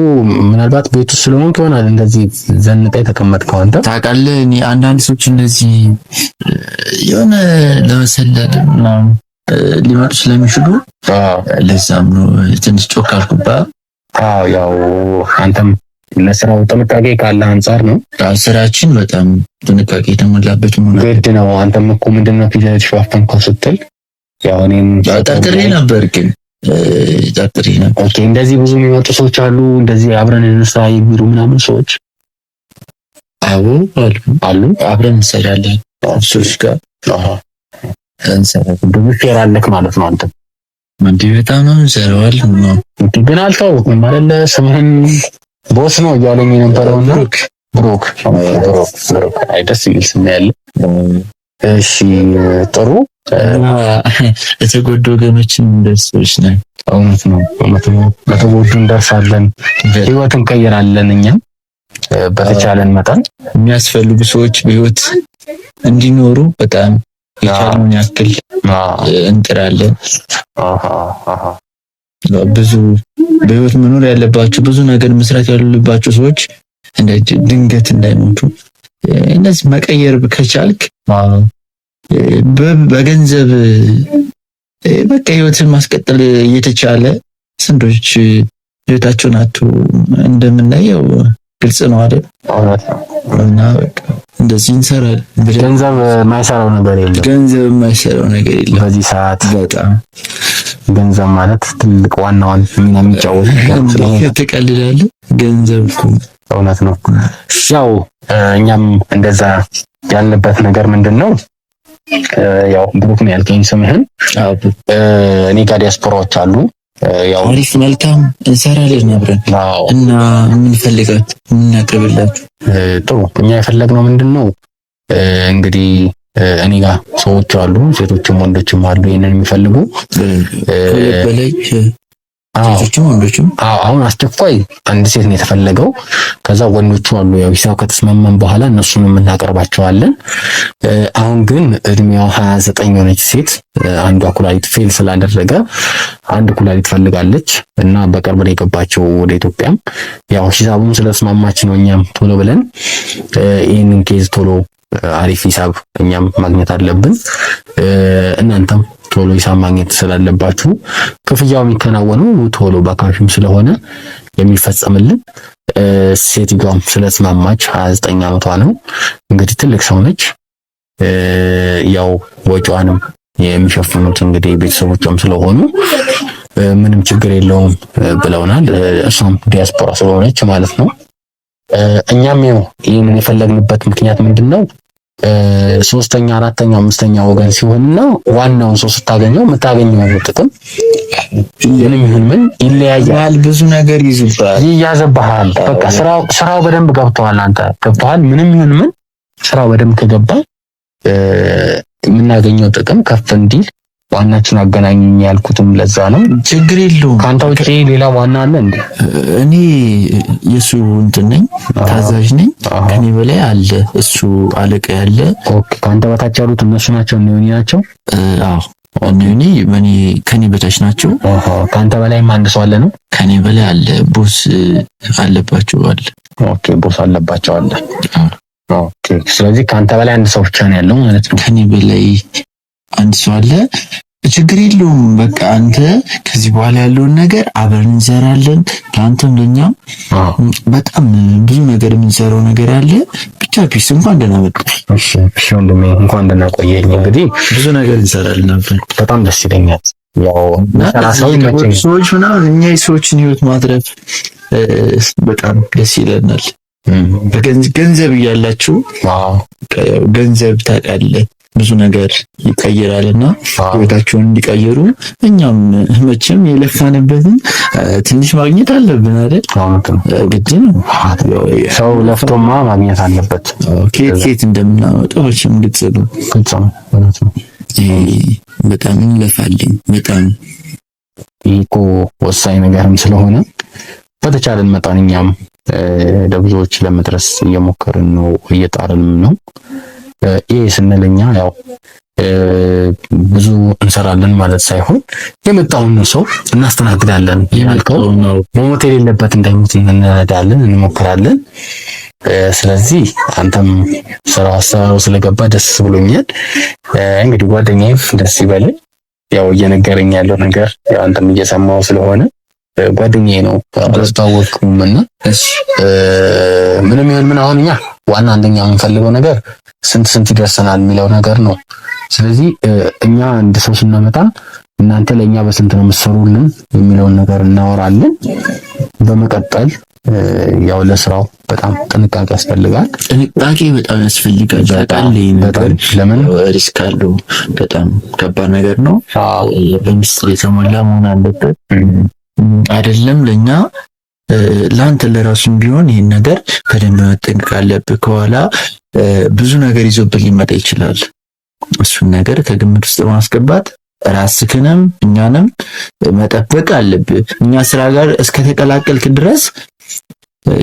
ምናልባት ቤቱ ስለሆንክ ይሆናል እንደዚህ ዘንጠ የተቀመጥከው አንተ ታውቃለህ። እኔ አንዳንድ ሰዎች እንደዚህ የሆነ ለመሰለል ምናምን ሊመጡ ስለሚችሉ ለዛም ነው ትንሽ ጮክ አልኩብህ። አዎ ያው አንተም ለስራው ጥንቃቄ ካለ አንፃር ነው። ስራችን በጣም ጥንቃቄ የተሞላበት ነው ግድ ነው። አንተም እኮ ምንድነው ፊት ሸፋፈንከው ስትል ያው እኔም ጠርጥሬ ነበር ግን ጠርጥሬ ነበር። ኦኬ እንደዚህ ብዙ የሚመጡ ሰዎች አሉ እንደዚህ አብረን እንስራ የሚሉ ምናምን ሰዎች አሉ አብረን እንሰራለን ሰዎች ጋር እንሰራለን። ብዙ ሼር አለክ ማለት ነው አንተ እንዴ? በጣም ነው እንሰራዋል ነው ግን አልተውኩም ማለት ስምህን ቦስ ነው እያለኝ የነበረውና ብሩክ አይ ደስ ይል ስም ያለ እሺ ጥሩ። የተጎዱ ወገኖችን እንደርሶች ነን። እውነት ነው። ለተጎዱ እንደርሳለን፣ ህይወት እንቀይራለን። እኛም በተቻለን መጠን የሚያስፈልጉ ሰዎች በህይወት እንዲኖሩ በጣም የቻለውን ያክል እንጥራለን። ብዙ በህይወት መኖር ያለባቸው ብዙ ነገር መስራት ያሉባቸው ሰዎች ድንገት እንዳይሞቱ እነዚህ መቀየር ከቻልክ በገንዘብ በቃ ህይወትን ማስቀጠል እየተቻለ ስንቶች ህይወታቸውን አጡ እንደምናየው ግልጽ ነው አይደል? እና በቃ እንደዚህ እንሰራለን። ገንዘብ የማይሰራው ነገር የለም በዚህ ሰዓት። በጣም ገንዘብ ማለት ትልቅ ዋናውን ሚና የሚጫወት ትቀልዳለህ። ገንዘብ እውነት ነው። ያው እኛም እንደዛ ያልንበት ነገር ምንድነው? ያው ብሩክ ነው ያልከኝ ስምህን። እኔ ጋር ዲያስፖራዎች አሉ። ያው አሪፍ መልካም እንሰራለን አብረን እና የምንፈልጋት የምናቀርብላችሁ ጥሩ። እኛ የፈለግነው ምንድነው እንግዲህ እኔ ጋር ሰዎች አሉ፣ ሴቶችም ወንዶችም አሉ ይሄንን የሚፈልጉ በላይ ሴቶችም ወንዶችም። አሁን አስቸኳይ አንድ ሴት ነው የተፈለገው። ከዛ ወንዶቹ አሉ። ያው ሂሳብ ከተስማማን በኋላ እነሱንም እናቀርባቸዋለን። አሁን ግን እድሜዋ 29 የሆነች ሴት አንዷ ኩላሊት ፌል ስላደረገ አንድ ኩላሊት ፈልጋለች እና በቅርብ ነው የገባቸው ወደ ኢትዮጵያ። ያው ሂሳቡን ስለተስማማች ነው እኛም ቶሎ ብለን ይሄንን ኬዝ ቶሎ አሪፍ ሂሳብ እኛም ማግኘት አለብን። እናንተም ቶሎ ሂሳብ ማግኘት ስላለባችሁ ክፍያው የሚከናወነው ቶሎ በካሽም ስለሆነ የሚፈጸምልን። ሴትዮዋም ስለተስማማች 29 ዓመቷ ነው እንግዲህ ትልቅ ሰው ነች። ያው ወጪዋንም የሚሸፍኑት እንግዲህ ቤተሰቦቿም ስለሆኑ ምንም ችግር የለውም ብለውናል። እሷም ዲያስፖራ ስለሆነች ማለት ነው። እኛም ይሄንን የፈለግንበት ምክንያት ምንድነው? ሶስተኛ፣ አራተኛ፣ አምስተኛ ወገን ሲሆንና ዋናውን ሰው ስታገኘው የምታገኘው ጥቅም ምንም ይሁን ምን ይለያያል። ብዙ ነገር ይያዘብሃል። በቃ ስራው በደንብ ገብቷል። አንተ ገብቷል። ምንም ይሁን ምን ስራው በደንብ ከገባ የምናገኘው ጥቅም ከፍ እንዲል ዋናችን አገናኙኝ ያልኩትም ለዛ ነው። ችግር የለውም። ካንተ ውጪ ሌላ ዋና አለ እንዴ? እኔ የሱ እንትን ነኝ፣ ታዛዥ ነኝ። ከኔ በላይ አለ እሱ አለቃ ያለ። ኦኬ። ካንተ በታች ያሉት እነሱ ናቸው ናቸው? አዎ ከኔ በታች ናቸው። ካንተ በላይም አንድ ሰው አለ ነው? ከኔ በላይ አለ። ቦስ አለባቸው አለ። ኦኬ። ቦስ አለባቸው አለ። ኦኬ። ስለዚህ ካንተ በላይ አንድ ሰው ብቻ ነው ያለው ማለት ነው? ከኔ በላይ አንድ ሰው አለ። ችግር የለውም። በቃ አንተ ከዚህ በኋላ ያለውን ነገር አብረን እንሰራለን። ለአንተም ለኛም በጣም ብዙ ነገር የምንሰራው ነገር አለ። ብቻ ፒስ እንኳን ደህና መጣ። እሺ ወንድሜ እንኳን ደህና ቆየኝ። እንግዲህ ብዙ ነገር እንሰራለን አብረን። በጣም ደስ ይለኛል። ያው ሰዎች ምናምን እኛ የሰዎችን ህይወት ማትረፍ በጣም ደስ ይለናል። በገንዘብ እያላችሁ ገንዘብ ታውቃለህ ብዙ ነገር ይቀየራልና ህይወታቸውን እንዲቀየሩ እኛም መቼም የለፋንበትን ትንሽ ማግኘት አለብን አይደል? ግድ ነው። ሰው ለፍቶማ ማግኘት አለበት። ከየት እንደምናወጣው መቼም ግልጽ ነው። በጣም እንለፋለን። በጣም እኮ ወሳኝ ነገርም ስለሆነ በተቻለን መጠን እኛም ለብዙዎች ለመድረስ እየሞከርን ነው፣ እየጣርንም ነው። ይሄ ስንለኛ ያው ብዙ እንሰራለን ማለት ሳይሆን የመጣውን ሰው እናስተናግዳለን። ያልከው መሞት የሌለበት እንዳይሞት እንረዳለን፣ እንሞክራለን። ስለዚህ አንተም ስራው አሰራሩ ስለገባ ደስ ብሎኛል። እንግዲህ ጓደኛዬ ደስ ይበል። ያው እየነገረኝ ያለው ነገር ያው አንተም እየሰማው ስለሆነ ጓደኛዬ ነው አስተዋወቅኩምና ምንም ይሁን ምን አሁን እኛ ዋና አንደኛ የምንፈልገው ነገር ስንት ይደርሰናል የሚለው ነገር ነው። ስለዚህ እኛ አንድ ሰው ስናመጣ እናንተ ለኛ በስንት ነው የምትሰሩልን የሚለውን ነገር እናወራለን። በመቀጠል ያው ለስራው በጣም ጥንቃቄ ያስፈልጋል። ጥንቃቄ በጣም ያስፈልጋል። በጣም ለምን ሪስክ አለው። በጣም ከባድ ነገር ነው። በሚስጥር የተሞላ መሆን አለበት። አይደለም ለኛ ለአንተ ለራሱም ቢሆን ይሄን ነገር በደንብ መጠንቀቅ አለብህ። ከኋላ ብዙ ነገር ይዞብህ ሊመጣ ይችላል። እሱን ነገር ከግምት ውስጥ ማስገባት ራስህንም እኛንም መጠበቅ አለብህ። እኛ ስራ ጋር እስከተቀላቀልክ ድረስ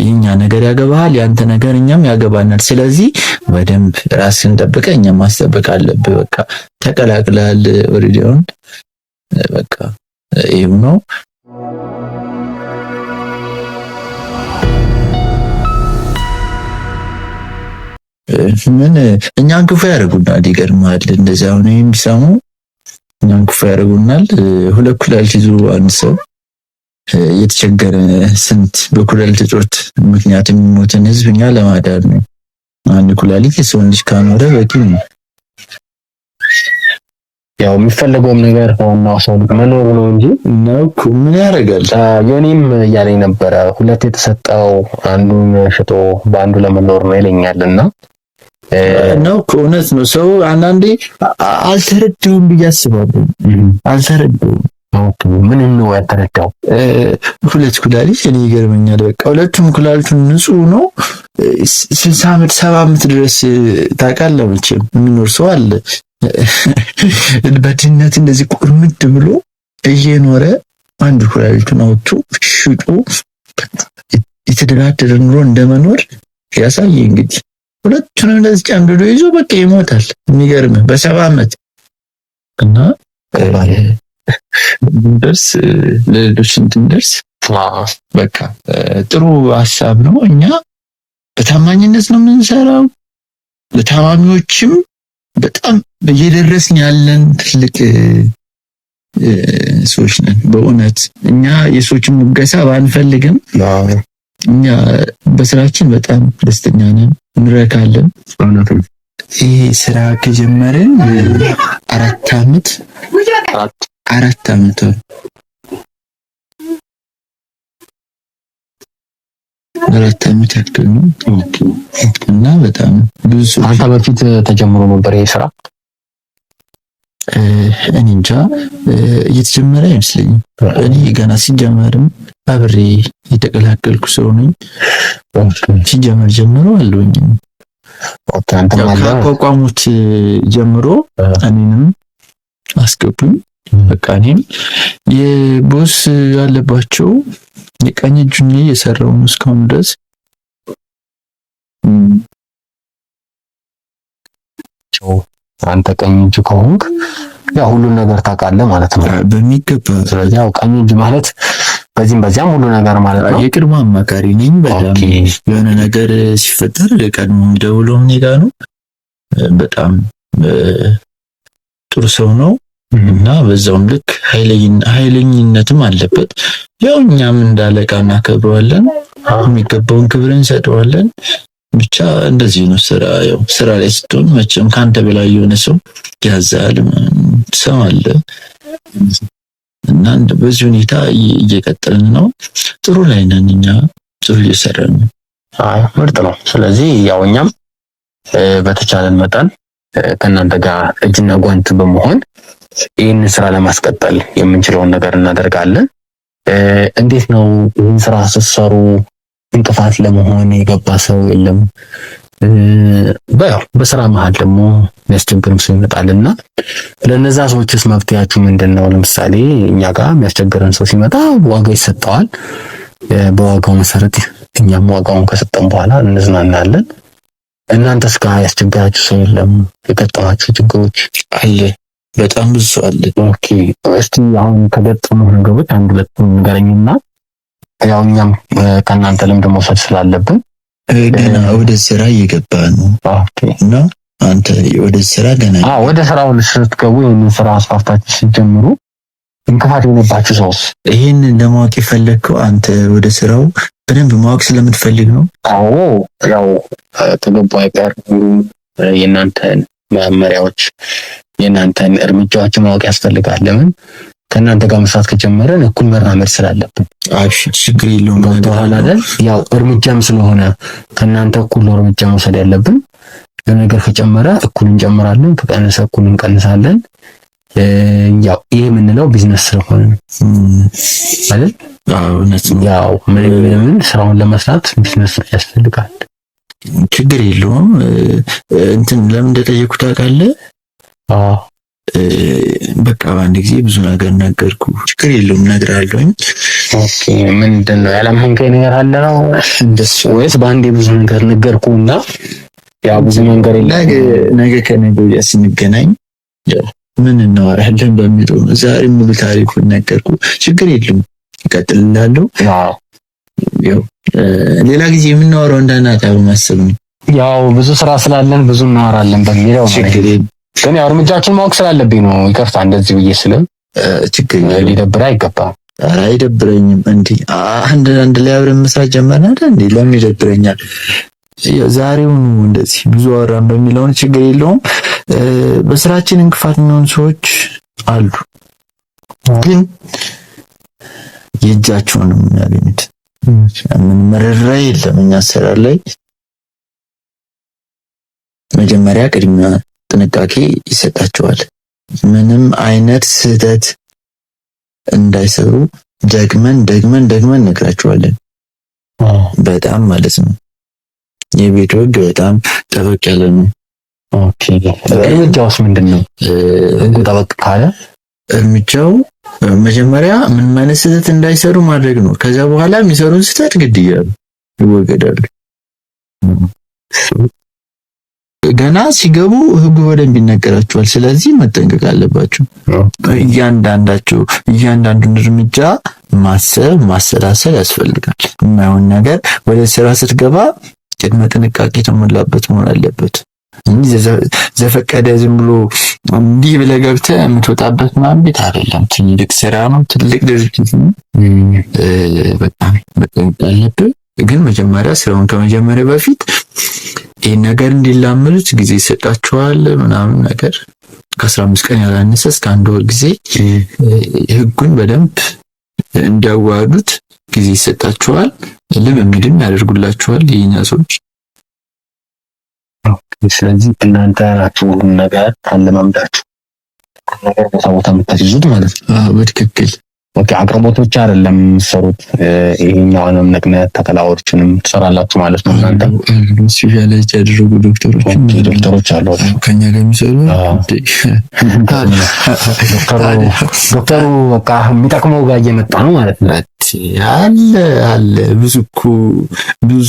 የኛ ነገር ያገባሃል፣ ያንተ ነገር እኛም ያገባናል። ስለዚህ በደንብ ራስህን ጠብቀህ እኛም ማስጠበቅ አለብህ። በቃ ተቀላቅለሃል ኦሬዲዮን በቃ ይሄው ነው። ምን እኛን ክፉ ያደርጉናል። ይገርማል። እንደዚህ አሁን የሚሰሙ እኛን ክፉ ያደርጉናል። ሁለት ኩላሊት ይዞ አንድ ሰው የተቸገረ ስንት በኩላሊት እጦት ምክንያት የሚሞትን ህዝብ እኛ ለማዳን ነው። አንድ ኩላሊት የሰውን ልጅ ካኖረ በቂ ነው። ያው የሚፈለገውም ነገር ዋናው ሰው መኖር ነው እንጂ ምን ያደርጋል። የኔም እያለኝ ነበረ ሁለት የተሰጠው አንዱን ሽጦ በአንዱ ለመኖር ነው ይለኛልና ነው እውነት ነው። ሰው አንዳንዴ አልተረዳውም ብዬ አስባለሁ። አልተረዳውም። ምን ነው ያልተረዳው? ሁለት ኩላሊት እኔ ይገርመኛል። በቃ ሁለቱም ኩላሊቱን ንጹህ ነው። 60 ዓመት 70 ዓመት ድረስ ታውቃለህ መቼም የሚኖር ሰው አለ በድህነት እንደዚህ ቁርምድ ብሎ እየኖረ አንድ ኩላሊቱን አውጥቶ ሽጦ የተደላደለ ኑሮ እንደመኖር ያሳየ። እንግዲህ ሁለቱንም እንደዚህ ጨምድዶ ይዞ በቃ ይሞታል። የሚገርም በ70 ዓመት እና ድረስ ለሌሎች እንድንደርስ በቃ ጥሩ ሐሳብ ነው። እኛ በታማኝነት ነው የምንሰራው። ለታማሚዎችም በጣም እየደረስን ያለን ትልቅ ሰዎች ነን። በእውነት እኛ የሰዎችን ሙገሳ ባንፈልግም እኛ በስራችን በጣም ደስተኛ ነን፣ እንረካለን። ይሄ ስራ ከጀመረን 4 ዓመት ያክል ነው እና በጣም ብዙ አንተ በፊት ተጀምሮ ነበር ይሄ ስራ? እኔ እንጃ እየተጀመረ አይመስለኝም። እኔ ገና ሲጀመርም አብሬ የተቀላቀልኩ ሰው ነኝ። ሲጀመር ጀምሮ አለውኝ ካቋቋሙት ጀምሮ እኔንም አስገቡኝ። በቃ እኔም የቦስ ያለባቸው የቀኝ እጁን እየሰራው ነው እስካሁን ድረስ። አንተ ቀኝ እጅ ከሆንክ ያው ሁሉን ነገር ታውቃለህ ማለት ነው በሚገባ። ስለዚህ ያው ቀኝ እጅ ማለት በዚህም በዚያም ሁሉ ነገር ማለት ነው። የቅድሞ አማካሪ ነኝ። በጣም የሆነ ነገር ሲፈጠር ቀድሞ ደውለው እኔ ጋር ነው። በጣም ጥሩ ሰው ነው እና በዛውም ልክ ኃይለኝነትም አለበት። ያው እኛም እንዳለቃ እናከብረዋለን፣ የሚገባውን ክብር እንሰጠዋለን። ብቻ እንደዚህ ነው ስራ። ያው ስራ ላይ ስትሆን መቼም ካንተ በላይ የሆነ ሰው ያዛል ሰማለ እና በዚህ ሁኔታ እየቀጠልን ነው። ጥሩ ላይ ነን እኛ፣ ጥሩ እየሰራን ነው። ምርጥ ነው። ስለዚህ ያው እኛም በተቻለን መጠን ከእናንተ ጋር እጅና ጓንት በመሆን ይህን ስራ ለማስቀጠል የምንችለውን ነገር እናደርጋለን። እንዴት ነው ይህን ስራ ስትሰሩ እንቅፋት ለመሆን የገባ ሰው የለም? በስራ መሀል ደግሞ የሚያስቸግርም ሰው ይመጣልና ለነዛ ሰዎችስ መፍትያችሁ ምንድነው? ለምሳሌ እኛ ጋር የሚያስቸግረን ሰው ሲመጣ ዋጋ ይሰጠዋል። በዋጋው መሰረት እኛም ዋጋውን ከሰጠን በኋላ እንዝናናለን። እናንተስ ጋር ያስቸግራችሁ ሰው የለም? የገጠማችሁ ችግሮች አለ? በጣም ብዙ አለ። ኦኬ፣ እስቲ አሁን ከገጠሙ ነገሮች አንድ ሁለት ንገረኝና ያው እኛም ከእናንተ ልምድ መውሰድ ስላለብን። ገና ወደ ስራ እየገባ ነው። ኦኬ። እና አንተ ወደ ስራ ገና ወደ ስራው ስትገቡ ይሄንን ስራ አስፋፍታችሁ ስትጀምሩ እንቅፋት የሆነባችሁ ሰውስ? ይሄን ለማወቅ የፈለግከው አንተ ወደ ስራው በደንብ ማወቅ ስለምትፈልግ ነው? አዎ፣ ያው ከገቡ አይቀር የእናንተን መመሪያዎች የእናንተን እርምጃዎች ማወቅ ያስፈልጋል። ለምን ከእናንተ ጋር መስራት ከጀመረን እኩል መራመድ ስላለብን። አብሽ ችግር የለውም አይደል? ያው እርምጃም ስለሆነ ከእናንተ እኩል እርምጃ መውሰድ ያለብን። ለነገር ከጨመረ እኩል እንጨምራለን፣ ከቀነሰ እኩል እንቀንሳለን። ያው ይሄ የምንለው ቢዝነስ ስለሆነ አይደል? ያው ምን ስራውን ለመስራት ቢዝነስ ያስፈልጋል። ችግር የለውም። እንትን ለምን እንደጠየቁት ታውቃለህ? በቃ በአንድ ጊዜ ብዙ ነገር ነገርኩ። ችግር የለውም እነግርሃለሁኝ። ኦኬ ምንድን ነው ያላመንከኝ ነገር አለ ነው እንደሱ ወይስ በአንዴ ብዙ ነገር ነገርኩና ያ ብዙ መንገር ነገ ከነገ ወዲያ ስንገናኝ ምን እናወራለን በሚለው ዛሬ ሙሉ ታሪኩን ነገርኩ። ችግር የለውም እቀጥላለሁ። ያው ሌላ ጊዜ የምናወራው እንዳናቀር ማሰብ ነው። ያው ብዙ ስራ ስላለን ብዙ እናወራለን በሚለው ግን ያው እርምጃችን ማወቅ ስላለብኝ ነው። ይቅርታ እንደዚህ ብዬ ስለም ችግር ሊደብር አይገባም። ኧረ አይደብረኝም። እንዴ አንድ ላይ አብረን መስራት ጀመርን አይደል እንዴ? ለምን ይደብረኛል? ዛሬውኑ እንደዚህ ብዙ አወራን በሚለው ችግር የለውም። በስራችን እንቅፋት የሚሆኑ ሰዎች አሉ፣ ግን የእጃቸውን ነው የሚያገኙት። ምን መረራ የለም። እኛ ስራ ላይ መጀመሪያ ቅድሚያ ጥንቃቄ ይሰጣቸዋል። ምንም አይነት ስህተት እንዳይሰሩ ደግመን ነግራቸዋለን። በጣም ማለት ነው። የቤት ህግ በጣም ጠበቅ ያለ ነው። ኦኬ እርምጃውስ ምንድነው? ህጉ ጠበቅ ካለ እርምጃው መጀመሪያ ምንም አይነት ስህተት እንዳይሰሩ ማድረግ ነው። ከዛ በኋላ የሚሰሩት ስህተት ግድያ ይወገዳሉ። ገና ሲገቡ ህጉ በደንብ ይነገራቸዋል። ስለዚህ መጠንቀቅ አለባቸው። እያንዳንዱን እርምጃ ማሰላሰል ያስፈልጋል። የማይሆን ነገር ወደ ስራ ስትገባ ቅድመ ጥንቃቄ የተሞላበት መሆን አለበት እንጂ ዘፈቀደ ዝም ብሎ እንዲህ ብለህ ገብተህ የምትወጣበት ምናምን ቤት አይደለም። ትልቅ ስራ ነው፣ ትልቅ ድርጅት ነው። በጣም መጠንቀቅ አለብህ። ግን መጀመሪያ ስራውን ከመጀመሪያ በፊት ይሄን ነገር እንዲላመዱት ጊዜ ይሰጣቸዋል። ምናምን ነገር ከ15 ቀን ያላነሰ እስከ 1 ወር ጊዜ ህጉን በደንብ እንዲያዋዱት ጊዜ ይሰጣቸዋል። ልምምድም ያደርጉላቸዋል የኛ ሰዎች። ስለዚህ እናንተ ናችሁ ሁሉን ነገር አለማምዳችሁ ነገር ቦታ የምታስይዙት ማለት ነው። በትክክል ኦኬ። አቅርቦቶች አይደለም የምትሰሩት፣ ይሄኛውንም ነቅነት ተከላዎችንም ትሰራላችሁ ማለት ነው። እናንተ ስፔሻላይዝድ ያደረጉ ዶክተሮች አሉ ከኛ ጋር የሚሰሩ። ዶክተሩ በቃ የሚጠቅመው ጋር እየመጣ ነው ማለት ነው። አለ ብዙ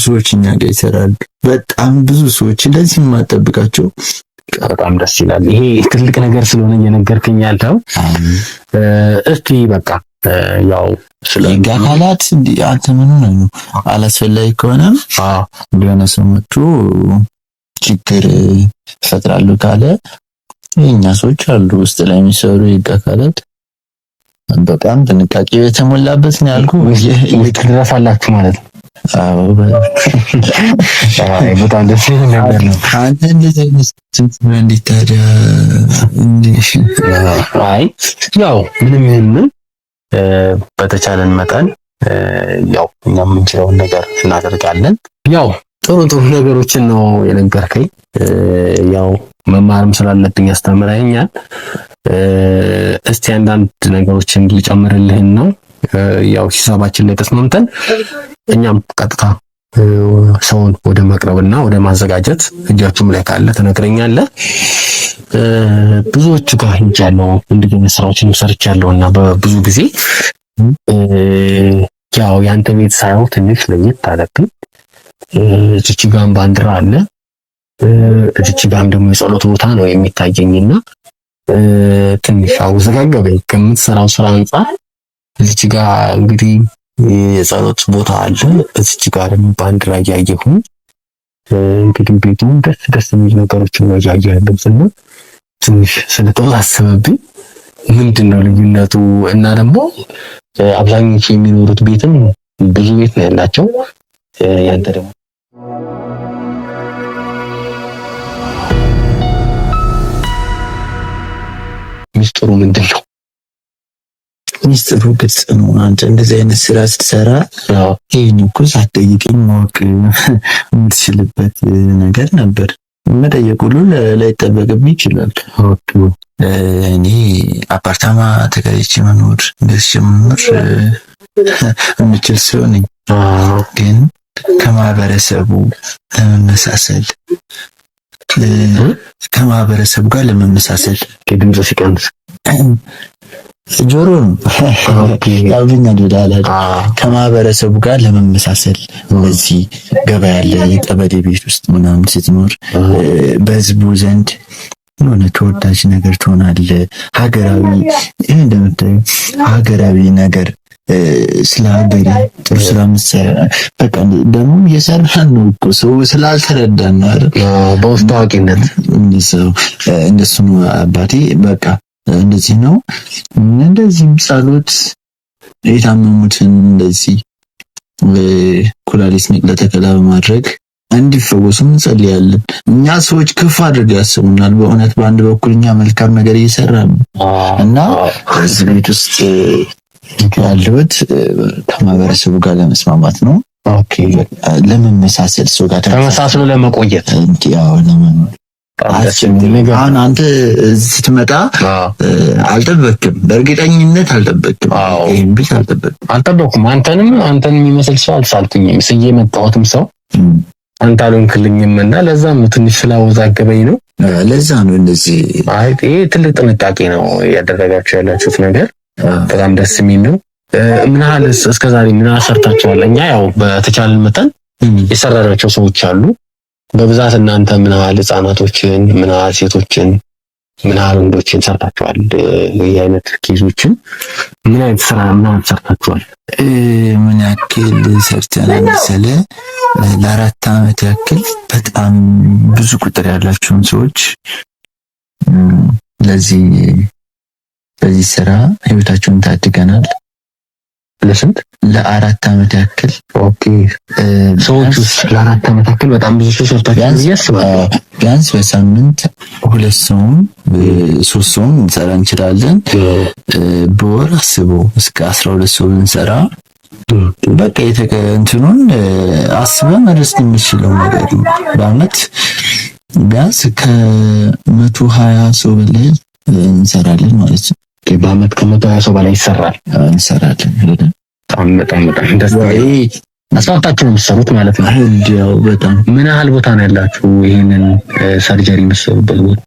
ሰዎች እኛ ጋር ይሰራሉ። በጣም ብዙ ሰዎች እንደዚህ የማጠብቃቸው። በጣም ደስ ይላል። ይሄ ትልቅ ነገር ስለሆነ እየነገርከኝ ያለው እስቲ በቃ ያው ስለ አካላት አንተ ምን ነው አላስፈላጊ ከሆነ የሆነ ሰው መጥቶ ችግር ይፈጥራሉ ካለ የኛ ሰዎች አሉ ውስጥ ላይ የሚሰሩ አካላት። በጣም ጥንቃቄ የተሞላበት ነው ያልኩህ። ትደረሳላችሁ ማለት ነው። አዎ በጣም ደስ ይላል ነገር ነው። አንተ እንደዚህ አይነት እንዴት ታዲያ አይ ያው ምንም በተቻለን መጠን ያው እኛ የምንችለውን ነገር እናደርጋለን። ያው ጥሩ ነገሮችን ነው የነገርከኝ። ያው መማርም ስላለብኝ አስተምረኸኛል። እስቲ አንዳንድ ነገሮችን ልጨምርልህን ነው። ያው ሂሳባችን ላይ ተስማምተን እኛም ቀጥታ ሰውን ወደ ማቅረብና ወደ ማዘጋጀት እጃችሁም ላይ ካለ ትነግረኛለህ። ብዙዎቹ ጋር ሄጃለሁ፣ እንደዚህ ስራዎችን ሰርቻለሁና በብዙ ጊዜ ያው ያንተ ቤት ሳይሆን ትንሽ ለየት አለብኝ። እዚች ጋም ባንዲራ አለ፣ እዚች ጋም ደግሞ የጸሎት ቦታ ነው የሚታየኝና ትንሽ አወዘጋገበኝ ከምትሰራው ስራ አንፃር። እዚች ጋር እንግዲህ የጸሎት ቦታ አለ፣ እዚች ጋር ደግሞ ባንዲራ እያየሁ እንግዲህ ቤቱም ደስ የሚል ነገሮችን ነው ያያለሁትና ትንሽ ስለተወሳሰበብኝ ምንድነው ልዩነቱ? እና ደግሞ አብዛኞቹ የሚኖሩት ቤትም ብዙ ቤት ነው ያላቸው። ያንተ ደግሞ ሚስጥሩ ምንድነው? ሚስጥሩ ግልጽ ነው። አንተ እንደዚህ አይነት ስራ ስትሰራ ይሄን እኮ ሳትጠይቀኝ ማወቅ የምትችልበት ነገር ነበር። መጠየቅ ሁሉ ላይጠበቅብኝ ይችላል። እኔ አፓርታማ ተከራይቼ መኖር የምችል ሰው ነኝ። ግን ከማህበረሰቡ ለመመሳሰል ከማህበረሰቡ ጋር ለመመሳሰል ድምጽ ሲቀንስ ጆሮ ነው ያብኛ ዶላላ ከማህበረሰቡ ጋር ለመመሳሰል እነዚህ ገበያ ያለ የቀበሌ ቤት ውስጥ ምናምን ስትኖር በህዝቡ ዘንድ የሆነ ተወዳጅ ነገር ትሆናለህ። ሀገራዊ ይሄ እንደምታዩ ሀገራዊ ነገር ስለ ሀገር ጥሩ ስራ ምትሰራ በቃ ደግሞ እየሰራን ነው እኮ ሰው ስላልተረዳን ነው አይደል? በውስጥ ታዋቂነት እንደሱ ነው አባቴ በቃ እንደዚህ ነው። እንደዚህም ጸሎት የታመሙትን እንደዚህ ኩላሊት ንቅለ ተከላ በማድረግ እንዲፈወሱ እንጸልያለን። እኛ ሰዎች ክፉ አድርገው ያስቡናል። በእውነት በአንድ በኩል እኛ መልካም ነገር እየሰራን ነው እና እዚህ ቤት ውስጥ ያለሁት ከማህበረሰቡ ጋር ለመስማማት ነው። ኦኬ ለመመሳሰል ሰው ጋር ተመሳስሎ ለመቆየት ያው አሁን አንተ ስትመጣ አልጠበቅም፣ በእርግጠኝነት አልጠበቅም። ይሄን ብቻ አልጠበቅኩም። አንተንም የሚመስል ሰው አልሳልኩኝም። ስዬ የመጣሁትም ሰው አንተ አልሆንክልኝም እና ለዛም ትንሽ ስላወዛገበኝ ነው። ለዛ ነው እንደዚህ። አይ ይሄ ትልቅ ጥንቃቄ ነው ያደረጋችሁ ያላችሁት ነገር በጣም ደስ የሚል ነው። ምን ያህል እስከዛሬ ምን ሰርታችኋል? እኛ ያው በተቻለን መጠን የሰራናቸው ሰዎች አሉ። በብዛት እናንተ ምን ያህል ህጻናቶችን፣ ምን ያህል ሴቶችን፣ ምን ያህል ወንዶችን ሰርታችኋል? ይሄ አይነት ኬዞችን ምን አይነት ስራ ሰርታችኋል? ምን ያክል ሰርተናል መሰለህ? ለ4 ዓመት ያክል በጣም ብዙ ቁጥር ያላቸውን ሰዎች በዚህ ስራ ህይወታቸውን ታድገናል። ለስንት? ለ4 ዓመት ያክል። ኦኬ ሰዎች ውስጥ ለ4 ዓመት ያክል በጣም ብዙ ሰው ሰርታችኋል ያስባል። ቢያንስ በሳምንት 2 ሰውም 3 ሰውም እንሰራ እንችላለን። በወር አስበው እስከ 12 ሰው እንሰራ በቃ እንትኑን አስበህ መድረስ የምችለው ነገር ነው። በአመት ቢያንስ ከ120 ሰው በላይ እንሰራለን ማለት ነው። በአመት ከ120 ሰው በላይ ይሰራል እንሰራለን። በጣም ደስ ይላል። አስፋልታችሁ ነው የምትሰሩት ማለት ነው? ያው በጣም ምን ያህል ቦታ ነው ያላችሁ? ይሄንን ሰርጀሪ የምትሰሩበት ቦታ?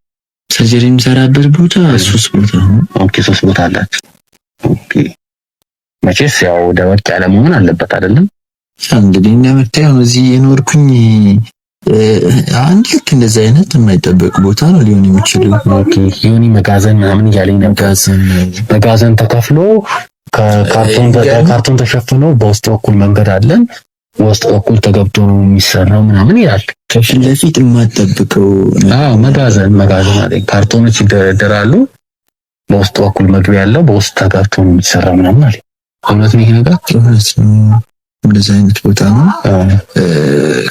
ሰርጀሪ የምሰራበት ቦታ 3 ቦታ ነው። ኦኬ 3 ቦታ አላችሁ። ኦኬ መቼስ ያው ደወቅ ያለ መሆን አለበት አይደለም? እንግዲህ እንደምታየው እዚህ የኖርኩኝ አንድ ልክ እንደዚህ አይነት የማይጠበቅ ቦታ ነው ሊሆን የሚችለው። ኦኬ ዮኒ መጋዘን ምናምን እያለኝ መጋዘን ተከፍሎ ከካርቶን ተሸፍኖ በውስጥ በኩል መንገድ አለን፣ በውስጥ በኩል ተገብቶ ነው የሚሰራው ምናምን ይላል። ከፊት ለፊት የማይጠብቀው መጋዘን አለኝ። ካርቶኖች ይደረደራሉ፣ በውስጥ በኩል መግቢያ ያለው፣ በውስጥ ተገብቶ ነው የሚሰራ ምናምን አለኝ። እውነት ነው ይሄ ነገር? እውነት ነው። እንደዚህ አይነት ቦታ ነው።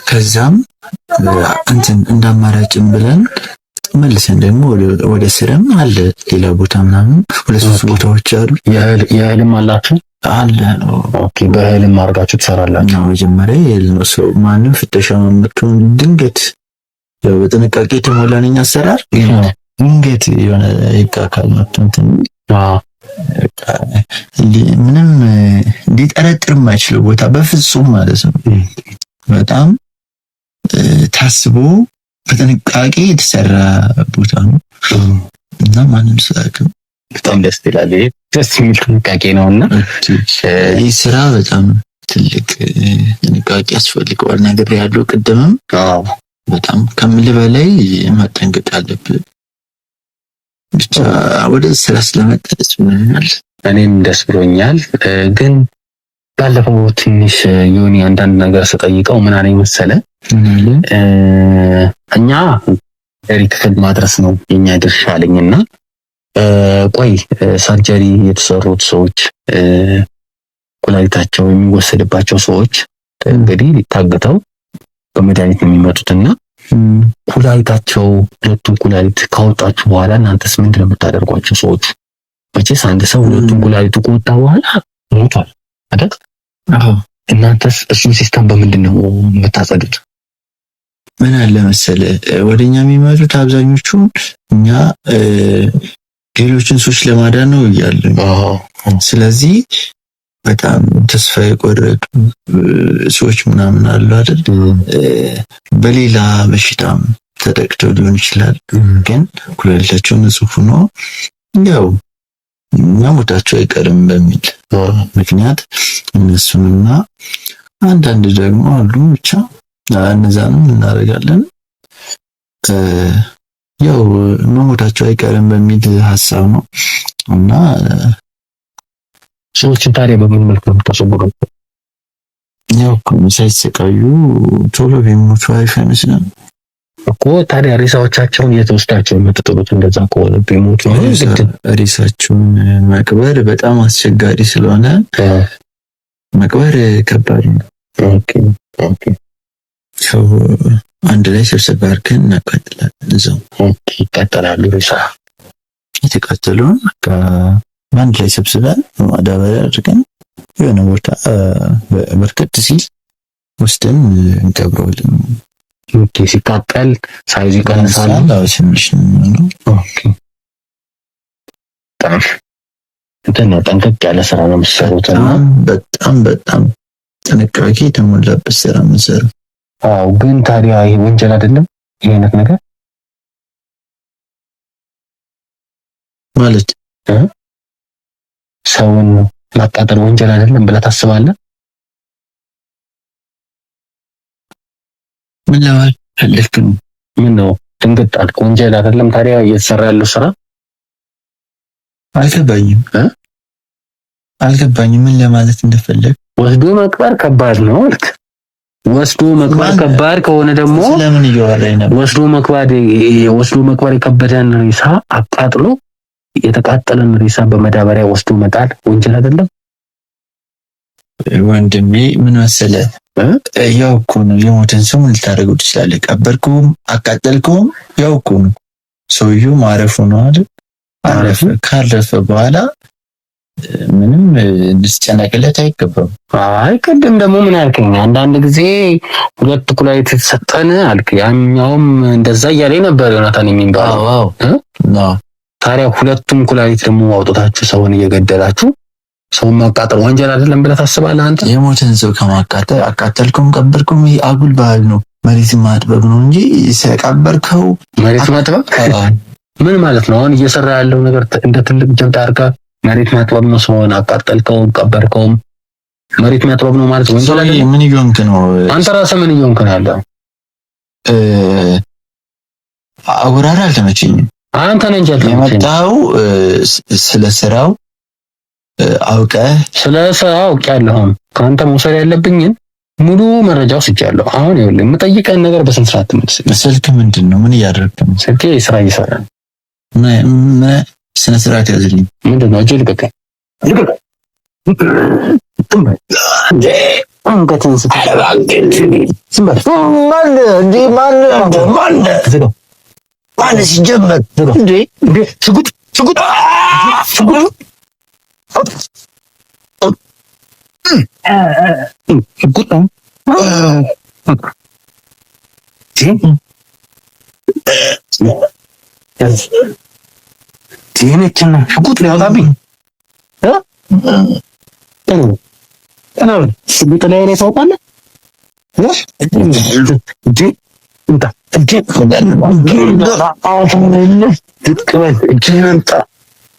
ከዛም እንዳማራጭም ብለን መልሰን ደግሞ ወደ ስራም አለ ሌላ ቦታ ምናምን 2-3 ቦታዎች አሉ። የህልም አላችሁ? አለ ነው። ኦኬ በህልም አድርጋችሁ ትሰራላችሁ? መጀመሪያ የህልም ነው። ሰው ማንም ፍተሻ መጥቶ ድንገት ያው በጥንቃቄ የተሞላነኝ አሰራር ድንገት የሆነ ይካካል እንትን ምንም ሊጠረጥር የማይችለው ቦታ በፍጹም ማለት ነው። በጣም ታስቦ በጥንቃቄ የተሰራ ቦታ ነው እና ማንም ሳያውቅም በጣም ደስ ይላል። ደስ የሚል ጥንቃቄ ነውና ይህ ስራ በጣም ትልቅ ጥንቃቄ ያስፈልገዋል። ነገር ያለው ቅድምም በጣም ከምልህ በላይ መጠንቀቅ አለብህ። ብቻ ወደ ስራ ስለመጣ ደስ ብሎኛል። እኔም ደስ ብሎኛል። ግን ባለፈው ትንሽ ዮኒ አንዳንድ ነገር ስጠይቀው ምን አለኝ መሰለህ? እኛ ክፍል ማድረስ ነው የኛ ድርሻ አለኝና ቆይ ሰርጀሪ የተሰሩት ሰዎች ኩላሊታቸው የሚወሰድባቸው ሰዎች እንግዲህ ሊታገተው በመድኃኒት ነው የሚመጡትና ኩላሊታቸው ሁለቱን ኩላሊት ካወጣችሁ በኋላ እናንተስ ምንድን ነው የምታደርጓቸው? ሰዎች መቼስ አንድ ሰው ሁለቱን ኩላሊቱ ከወጣ በኋላ ሞቷል አይደል? እናንተስ እሱን ሲስተም በምንድን ነው የምታጸዱት? ምን አለ መሰለህ ወደኛ የሚመጡት አብዛኞቹ እኛ ሌሎችን ሰዎች ለማዳን ነው እያልን ስለዚህ በጣም ተስፋ የቆረጡ ሰዎች ምናምን አሉ አይደል? በሌላ በሽታም ተደቅተው ሊሆን ይችላል። ግን ኩላሊታቸው ንጹህ ሆኖ ያው መሞታቸው አይቀርም በሚል ምክንያት እነሱንና አንዳንድ ደግሞ አሉ ብቻ እነዛንም እናደርጋለን። ያው መሞታቸው አይቀርም በሚል ሀሳብ ነው እና ሰዎችን ታዲያ በምን መልኩ ነው የምታስወግዱት? ያው ሳይሰቃዩ ቶሎ ቢሞቱ አሪፍ አይመስልም እኮ። ታዲያ ሬሳዎቻቸውን የተወስዳቸው የምትጥሉት እንደዛ ከሆነ ቢሞቱ ሬሳቸውን መቅበር በጣም አስቸጋሪ ስለሆነ መቅበር ከባድ ነው። ኦኬ ያው አንድ ላይ ስብሰባ አድርገን እናቃጥላለን። እዛው ይቃጠላሉ። ሬሳ የተቃጠለውን በአንድ ላይ ሰብስበን ማዳበሪያ አድርገን የሆነ ቦታ በርከት ሲል ወስደን እንቀብረዋለን። ሲቃጠል ሳይዙ ይቀንሳል። ትንሽ ነው። እንትን ነው፣ ጠንቀቅ ያለ ስራ ነው የምትሰሩት እና በጣም ጥንቃቄ የተሞላበት ስራ የምትሰሩት። አዎ፣ ግን ታዲያ ይሄ ወንጀል አይደለም? ይሄ አይነት ነገር ማለት ሰውን ማቃጠል ወንጀል አይደለም ብለህ ታስባለህ? ምን ለማለት ፈልክ ነው? ምን ነው ድንገት አልክ? ወንጀል አይደለም ታዲያ እየተሰራ ያለው ስራ? አልገባኝም ምን ለማለት እንደፈለግ። ወስዶ መቅበር ከባድ ነው አልክ። ወስዶ መቅበር ከባድ ከሆነ ደግሞ ስለምን እያወራኝ ነበር? ወስዶ መቅበር የከበደን ሬሳ አቃጥሎ የተቃጠለን ሬሳ በመዳበሪያ ወስዶ መጣል ወንጀል አይደለም? ወንድሜ ምን መሰለህ፣ ያው እኮ ነው የሞተን ሰው ምን ልታደርገው ትችላለህ? ቀበርከውም አቃጠልከውም ያው እኮ ነው። ሰውየው ማረፉ ነው አይደል? ካረፈ በኋላ ምንም ልትጨነቅለት አይገባም። አይ ቅድም ደግሞ ምን አልከኝ? አንዳንድ ጊዜ ሁለት ኩላሊት ተሰጠን አልክ። ያኛውም እንደዛ እያለኝ ነበር ዮናታን የሚባለው። አዎ ታዲያ ሁለቱም ኩላሊት ደግሞ አውጥታችሁ ሰውን እየገደላችሁ ሰውን ማቃጠል ወንጀል አይደለም ብለህ ታስባለህ አንተ? የሞተን ሰው ከማቃጠል አቃጠልከውም ቀበርከውም ይሄ አጉል ባህል ነው። መሬት ማጥበብ ነው እንጂ ሰቀበርከው መሬት ማጥበብ ምን ማለት ነው? አሁን እየሰራ ያለው ነገር እንደ ትልቅ ጀብድ አድርገህ መሬት ማጥበብ ነው። ሰውን አቃጠልከውም ቀበርከውም መሬት ማጥበብ ነው ማለት ወንጀል አይደለም። ምን ይሆንክ ነው አንተ ራስህ? ምን ይሆንክ ነው ያለው? አወራራ አልተመቸኝም። አንተ ነህ እንጂ የመጣው ስለ ስራው አውቀህ ስለ ስራው አውቄያለሁ። ከአንተ መውሰድ ያለብኝን ሙሉ መረጃ ወስጃለሁ። አሁን ይኸውልህ የምጠይቀን ነገር በስነ ስርዓት ትመልስ። ስልክ ምንድን ነው? ምን እያደረግህ ነው? ስልኬ ስራ እየሰራ ነው። ስነ ስርዓት ያዝልኝ። ምንድን ነው? እጅ ልቀቀኝ። አንገትን ማን ሲጀመር እንዴ ሽጉጥ ዲነችና ሽጉጥ ነው ያወጣብኝ። ሽጉጥ ላይ ነው ታውቃለህ?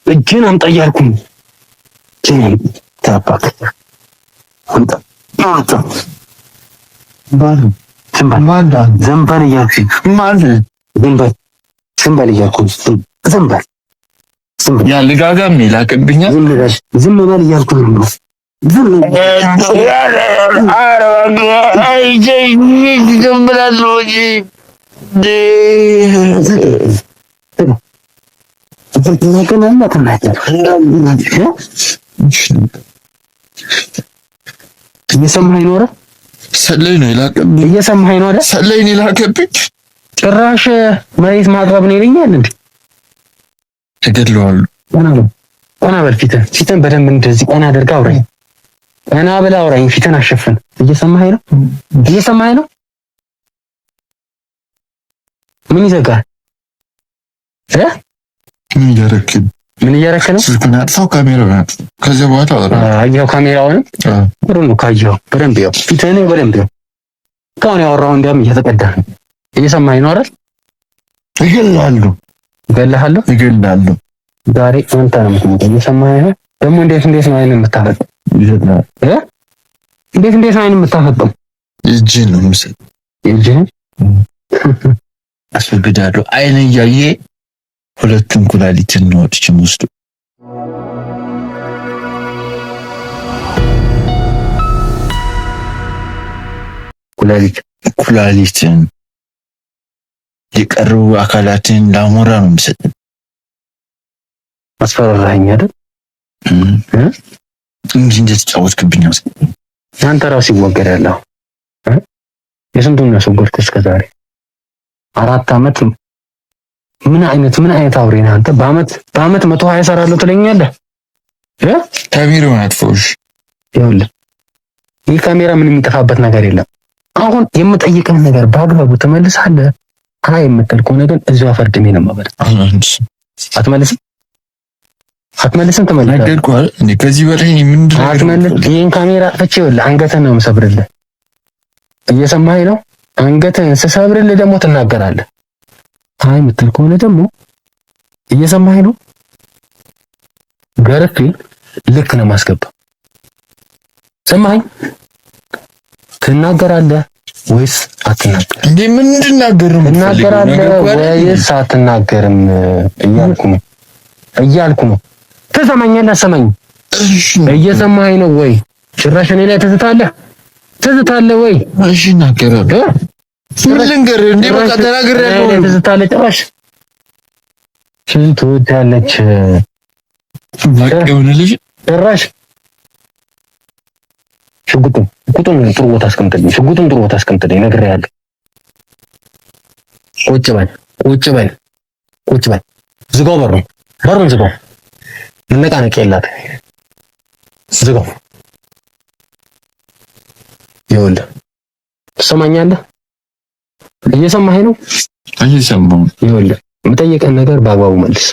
እጅን አምጣ እያልኩኝ ዘንበል እያልኩኝ ዝንበል እያልኩኝ ያ ልጋጋም ይላቅብኛል። ዝም በል እያልኩኝ ነው። እየሰማኸኝ ነው አይደል? ሰለይ ነው ይላቅብኝ። እየሰማኸኝ ነው አይደል? ሰለይ ነው ይላቅብኝ። ጭራሽ መሬት ማጥበብ ነው ይለኛል እንዴ? ተገድለዋል። ቀና በል ፊትን በደንብ እንደዚህ ቀና አድርጋ አውራኝ። ቀና ብላ አውራኝ። ፊትን አሸፍን። እየሰማኸኝ ነው? እየሰማኸኝ ነው? ምን ይዘጋል? ምን እያደረክ ነው? ስልኩን አጥፋው፣ ካሜራውን አጥፋው። ከዚያ በኋላ አየኸው? ካሜራውን ጥሩ ነው ካየኸው፣ በደንብ ያው ፊትህን በደንብ ያው። ካሁን ያወራው እንዲያም እየተቀዳ ነው። እየሰማኸኝ ነው አይደል? እገላለሁ። ዛሬ አንተ ነው የምትሞተው። እየሰማኸኝ ነው? ደግሞ እንዴት ነው አይን የምታፈጠው? እንዴት ነው አይን የምታፈጠው? እጅህን ነው የምሰጠው። እጅህን አስወግዳለሁ። አይን እያየ ሁለቱን ኩላሊትን ነው ወጥቼ የምወስደው። ኩላሊትን የቀሩ አካላትን ለአሞራ ነው የምሰጠው። አስፈራራኸኝ አይደል? እንጂ እንደተጫወትክብኝ ነው። አንተ ራስህ ይወገዳለህ። የስንቱን ያስወገድኩት እስከ ዛሬ 4 ዓመት። ምን አይነት አውሬ ነህ አንተ? በአመት 120 እሰራለሁ ትለኛለህ? ካሜራውን አጥፎሽ። ይኸውልህ ይህ ካሜራ ምን የሚጠፋበት ነገር የለም። አሁን የምጠይቅህ ነገር በአግባቡ ትመልሳለህ። አይ የምትል ከሆነ ግን እዚሁ አፈርድሜ ነው የማበላው። አትመልስም? ትመልሳለህ። ነገርኩህ አይደል? እኔ ከዚህ በላይ ምንድን ነው አትመልስ። ይሄን ካሜራ አጥፍቼ ይኸውልህ አንገትህን ነው የምሰብርልህ። እየሰማኸኝ ነው? አንገትህን ስሰብርልህ ደግሞ ትናገራለህ። አይ የምትል ከሆነ ደግሞ እየሰማኸኝ ነው? ገርፌ ልክ ነው የማስገባው። ሰማኸኝ? ትናገራለህ ወይስ አትናገርም? እንዴ ምን እንድናገር ነው? ትናገራለህ ወይስ አትናገርም እያልኩ ነው። ትሰማኛለህ? አትሰማኝም? እየሰማኸኝ ነው ወይ? ጭራሽ እኔ ላይ ትዝታለህ ወይ? እሺ እናገራለሁ። ምን ልንገርህ? እንዴ በቃ ተናግሬያለሁ። ትዝታለህ ጭራሽ ትወዳለች የሆነ ልጅ ጭራሽ ሽጉጡን ጥሩ ቦታ አስቀምጥልኝ። ነግሬሃለሁ። ቁጭ በል። ዝጋው በሩን ዝጋው። መነቃነቅ የላትም። ዝጋው። ይኸውልህ ትሰማኛለህ? እየሰማኸኝ ነው? እየሰማሁ። ይኸውልህ የምጠይቀን ነገር በአግባቡ መልስ።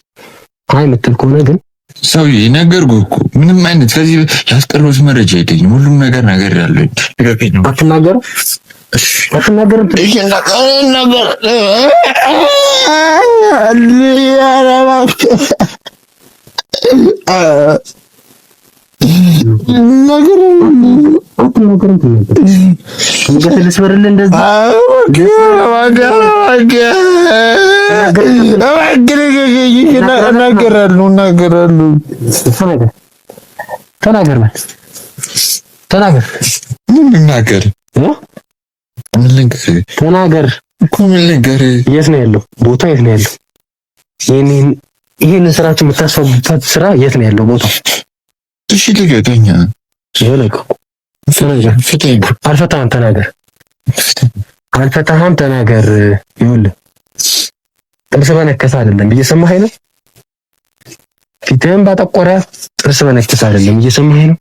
አይ የምትል ከሆነ ግን ሰውዬ ነገርኩህ እኮ ምንም አይነት ከዚህ ያስቀረሁት መረጃ የለኝም። ሁሉም ነገር ያለኝ አትናገርም? ተናገር እኮ ምን ልንገር? የት ነው ያለው? ቦታ የት ነው ያለው? ይሄን ስራችሁ የምታስፈጉበት ስራ የት ነው ያለው ቦታው? እሺ ልቀቀኝ። አልፈታህም፣ ተናገር። ይኸውልህ ጥርስ በነከሰ አይደለም፣ እየሰማኸኝ ነው? ፊትህን ባጠቆረ ጥርስ በነከሰ አይደለም፣ እየሰማኸኝ ነው?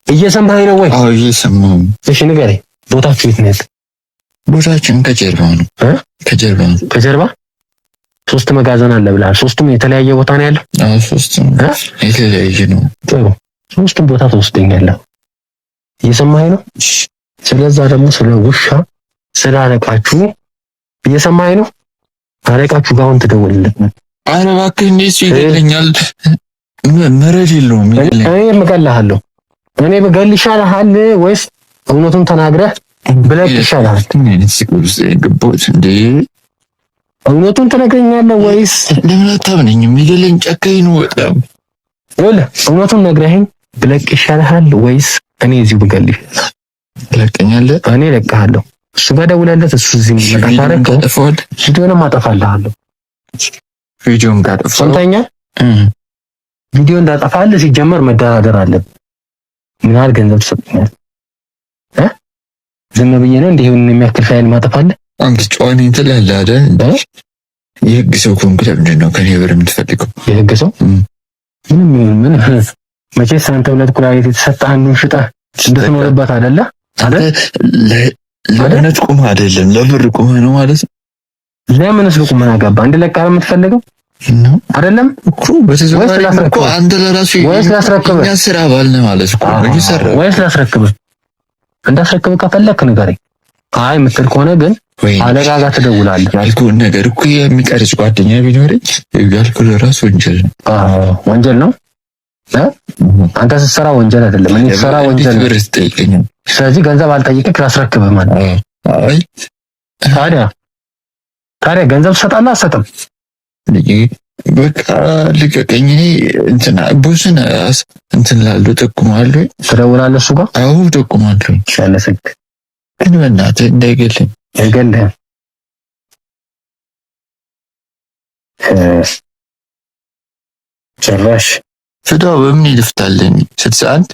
እየሰማኸኝ ነው ወይ? አዎ እየሰማሁ። እሺ ንገረኝ፣ ቦታችሁ የት ነው ያለው? ቦታችን ከጀርባ ነው። ከጀርባ 3 መጋዘን አለ ብለሃል። 3ቱም የተለያየ ቦታ ነው ያለው? አዎ 3ቱም የተለያየ ነው። ጥሩ፣ 3ቱም ቦታ ትወስደኛለህ። እየሰማኸኝ ነው? ስለዛ ደግሞ ስለ ውሻ ስለ አለቃችሁ እየሰማኸኝ ነው? አለቃችሁ ጋር አሁን ትደውልለት። ኧረ እባክህ እንዴት ይገለኛል? መረድ የለውም። እኔ እምገልሃለሁ። እኔ ብገል ይሻልሃል ወይስ እውነቱን ተናግረህ ብለህ ይሻልሃል? እውነቱን ትነግረኛለህ ወይስ ለምን አታምነኝም? የሚገለኝ ጨካኝ ነው በጣም። እውነቱን ነግረኸኝ ብለህ ይሻልሃል ወይስ እኔ እዚሁ ብገልህ? ትለቀኛለህ? እኔ እለቅሃለሁ። እሱ ጋር ደውለለት፣ እሱ እዚህ የሚመጣ ካረከው ቪዲዮንም አጠፋልሃለሁ። ቪዲዮም ካጠፋ ሰምተኛል። ቪዲዮ እንዳጠፋልህ ሲጀመር መደራደር አለብን። ምን ያህል ገንዘብ ትሰጠኛለህ? ዝም ብዬ ነው እንዲህ የሚያክል ፋይል ማጠፋልህ? አንተ ጨዋኔ ትላለህ አይደል? የህግ ሰው ኮንክ ለምንድን ነው ከኔ ብር የምትፈልገው? የህግ ሰው ምን መቼስ አንተ 2 ኩላሊት የተሰጠህ አንዱን ሽጠህ እንድትኖርበት አይደለ? ለእውነት ቁመህ አይደለም ለብር ቁመህ ነው ማለት ነው። ለምንስ ልቁመህ አገባ? እንድለቅህ የምትፈልገው አይደለም እኮ በተዘዋዋሪ እኮ አንተ ለራሱ የኛ ስራ ባልነህ ማለት እኮ ነው። ወይስ ላስረክብህ? እንዳስረክብህ ከፈለክ ንገረኝ። አይ የምትል ከሆነ ግን አለቃ ጋር ትደውላለህ። ያልኩህን ነገር እኮ የሚቀርጽ ጓደኛ ቢኖረኝ ያልኩህ ለራሱ ወንጀል ነው። ወንጀል ነው። አንተ ስትሰራ ወንጀል አይደለም፣ እኔ ስትሰራ ወንጀል ነው። ስለዚህ ገንዘብ አልጠይቅህ ላስረክብህ ማለት ነው። አይ ታዲያ ገንዘብ ትሰጣለህ አትሰጥም? በቃ ልቀቀኝ። እኔ ቦስን ላለው ጠቁማለሁ። ትደውላለህ እሱ ጋር? አዎ ጠቁማለሁ። ሻለስክ ግን በእናትህ እንዳይገልኝ። አይገልህም። ጭራሽ ፍዳው በምን ይልፍታለኝ? 61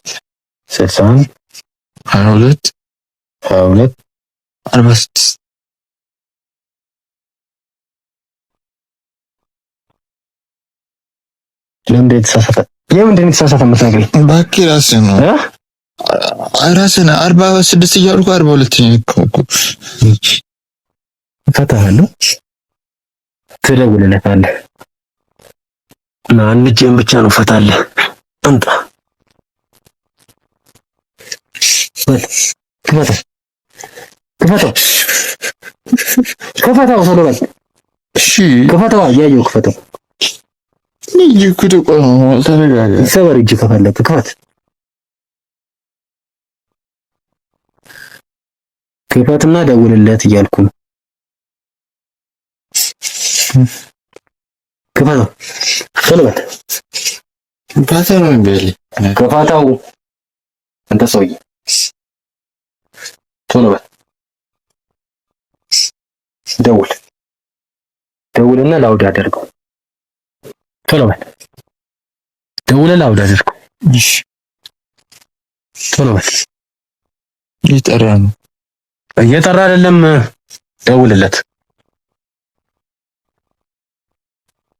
22 46 ለምንድን የተሳሳተ? የምንድን የተሳሳተ የምትነግረኝ? እባክህ ራስህ ነው ራስህ ነህ። 46 እያልኩ 42 ነው እኮ። እፈታሃለሁ። ትደውልለታለህ እና አንድ እጅህን ብቻ ነው እፈታለህ። እንጣ ክፈተው ቶሎ በል። እሺ ክፈተው። እያየሁ ክፈተው። ተረጋጋ። ሰበር እጅ ከፈለክ ክፈት። ክፈትና ደውልለት እያልኩ ነው። ክፈተው ቶሎ በል። ክፈተው አንተ ሰውዬ ቶሎ በል። ደውልና ላውድ አድርገው። ቶሎ በል ደውለህ ላውድ አድርገው። እሺ ቶሎ በል። እየጠራ ነው። እየጠራ አይደለም፣ ደውልለት።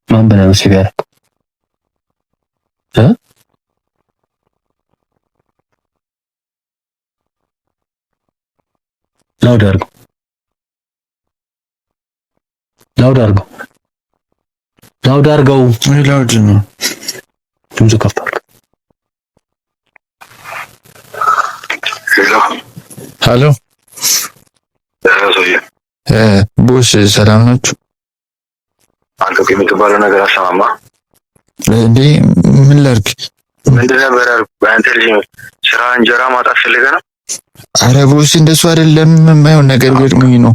ማን ብለህ ነው ሲጋራ ላውድ አድርገው። ላውድ አድርገው። ላውድ ነው። ድምፁ ከፍ አድርገው። ሄሎ ቦስ ሰላም ናችሁ? አንተ የምትባለው ነገር አሰማማ እንዴ? ምን ላድርግ? ምንድን ነበር አንተ ልጅ ስራ እንጀራ ማጣት ፈልገህ ነው? አረ ቦስ እንደሱ አይደለም። የማይሆን ነገር ገጥሞኝ ነው።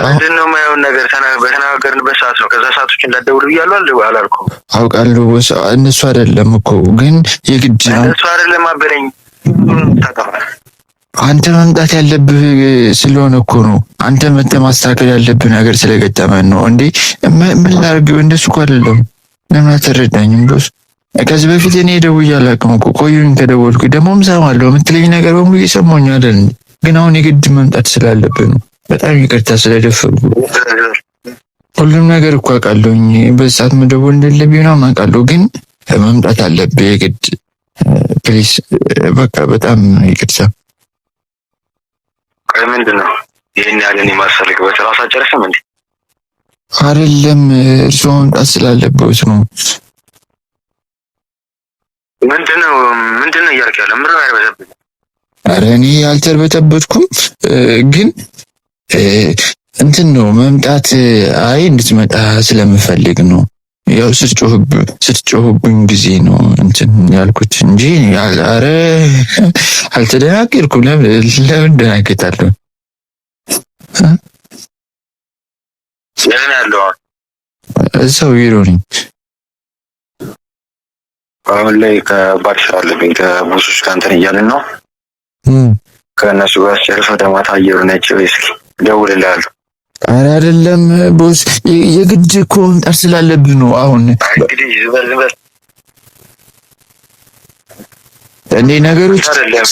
ምንድን ነው የማይሆን ነገር? በተነጋገርንበት ሰዓት ነው። ከዛ ሰዓቶች እንዳትደውል ብያለሁ አላልኩም? አውቃለሁ ቦስ፣ እነሱ አይደለም እኮ ግን የግድ ነው። እነሱ አይደለም አበለኝ። አንተ መምጣት ያለብህ ስለሆነ እኮ ነው። አንተ መተህ ማስተካከል ያለብህ ነገር ስለገጠመን ነው። እንዴ ምን ላድርግ? እንደሱ እኮ አይደለም። ለምን አትረዳኝም ቦስ? ከዚህ በፊት እኔ ደውዬ አላውቅም እኮ። ቆዩኝ ከደወልኩ ደግሞም እሰማለሁ የምትለኝ ነገር በሙሉ እየሰማሁኝ አይደል? ግን አሁን የግድ መምጣት ስላለብህ ነው። በጣም ይቅርታ ስለደፈርኩ። ሁሉም ነገር እኮ አውቃለሁኝ። በዚህ ሰዓት መደወል እንደሌለብኝ ምናምን አውቃለሁ። ግን መምጣት አለብህ የግድ ፕሊስ። በቃ በጣም ይቅርታ። ቆይ ምንድን ነው ይሄን ያህል እኔ ማስፈልግበት? ራስ አጨረስም እንዴ? አይደለም እርስዎ መምጣት ስላለበት ነው። ምንድነው እያልክ ያለው? ምንድነው ያልበዘብኝ? ኧረ እኔ አልተርበተበትኩም፣ ግን እንትን ነው መምጣት እንድትመጣ ስለምፈልግ ነው። ያው ስትጮህብኝ ጊዜ ነው እንትን ያልኩት እንጂ ኧረ አልተደናገርኩም። ለምን ደናገጣለሁ? የት ነው ያለው? እዛው ቢሮ ነኝ። አሁን ላይ ከባድ ስራ አለብኝ። ከቦሶች ጋር እንትን እያልን ነው። ከእነሱ ጋር ጨርሰው ወደ ማታ አየሩ ነጭ። እስኪ እደውልልሃለሁ። ኧረ አይደለም ቦስ፣ የግድ እኮ መምጣት ስላለብህ ነው። አሁን እንግዲህ ዝበል እንዴ ነገሮች አይደለም።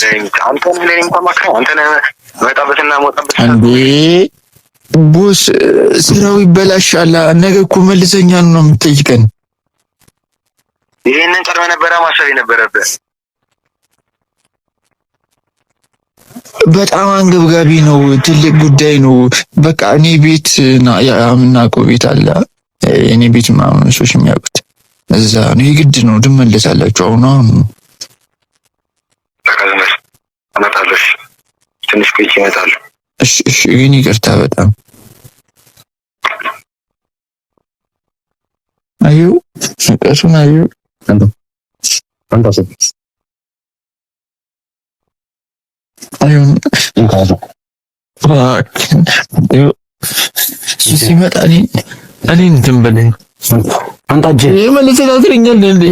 አንተ ለኔ እንኳን ማክረው አንተ መጣበትና ሞጣበት እንዴ ቦስ፣ ስራው ይበላሻል። ነገ እኮ መልሰኛ ነው የምትጠይቀን። ይሄንን ቀድመ ነበረ ማሰብ የነበረብህ። በጣም አንገብጋቢ ነው። ትልቅ ጉዳይ ነው። በቃ እኔ ቤት የምናውቀው ቤት አለ። እኔ ቤት ምናምን ሰዎች የሚያውቁት እዛ ነው። የግድ ነው ትመለሳላችሁ። አሁን እመጣለሁ። ትንሽ ቆይቼ እመጣለሁ። እሺ ግን ይቅርታ በጣም አዩ ቀሱን አዩ አንተ ሲመጣ እኔ እንትን በለኝ አንተ እጄ መልስ ላትረኛል እንዴ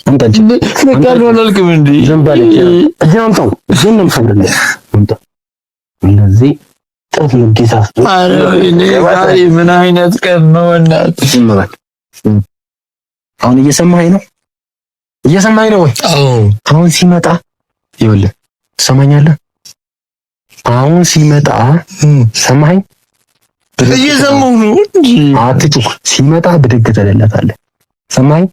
አንተ እጄ ነቃል ወላልክም እንዴ ዝም በል አንተው ዝም ነው የምፈልግልህ አንተ እንደዚህ ጥፍ ልጅታስ አረ ምን አይነት ቀን ነው እናት ዝም በል አሁን እየሰማኸኝ ነው ወይ አሁን ሲመጣ ይኸውልህ ትሰማኛለህ አሁን ሲመጣ ሰማኸኝ እየሰማሁ ነው እንጂ አትጩህ ሲመጣ ብድግ ትልለታለህ ሰማኸኝ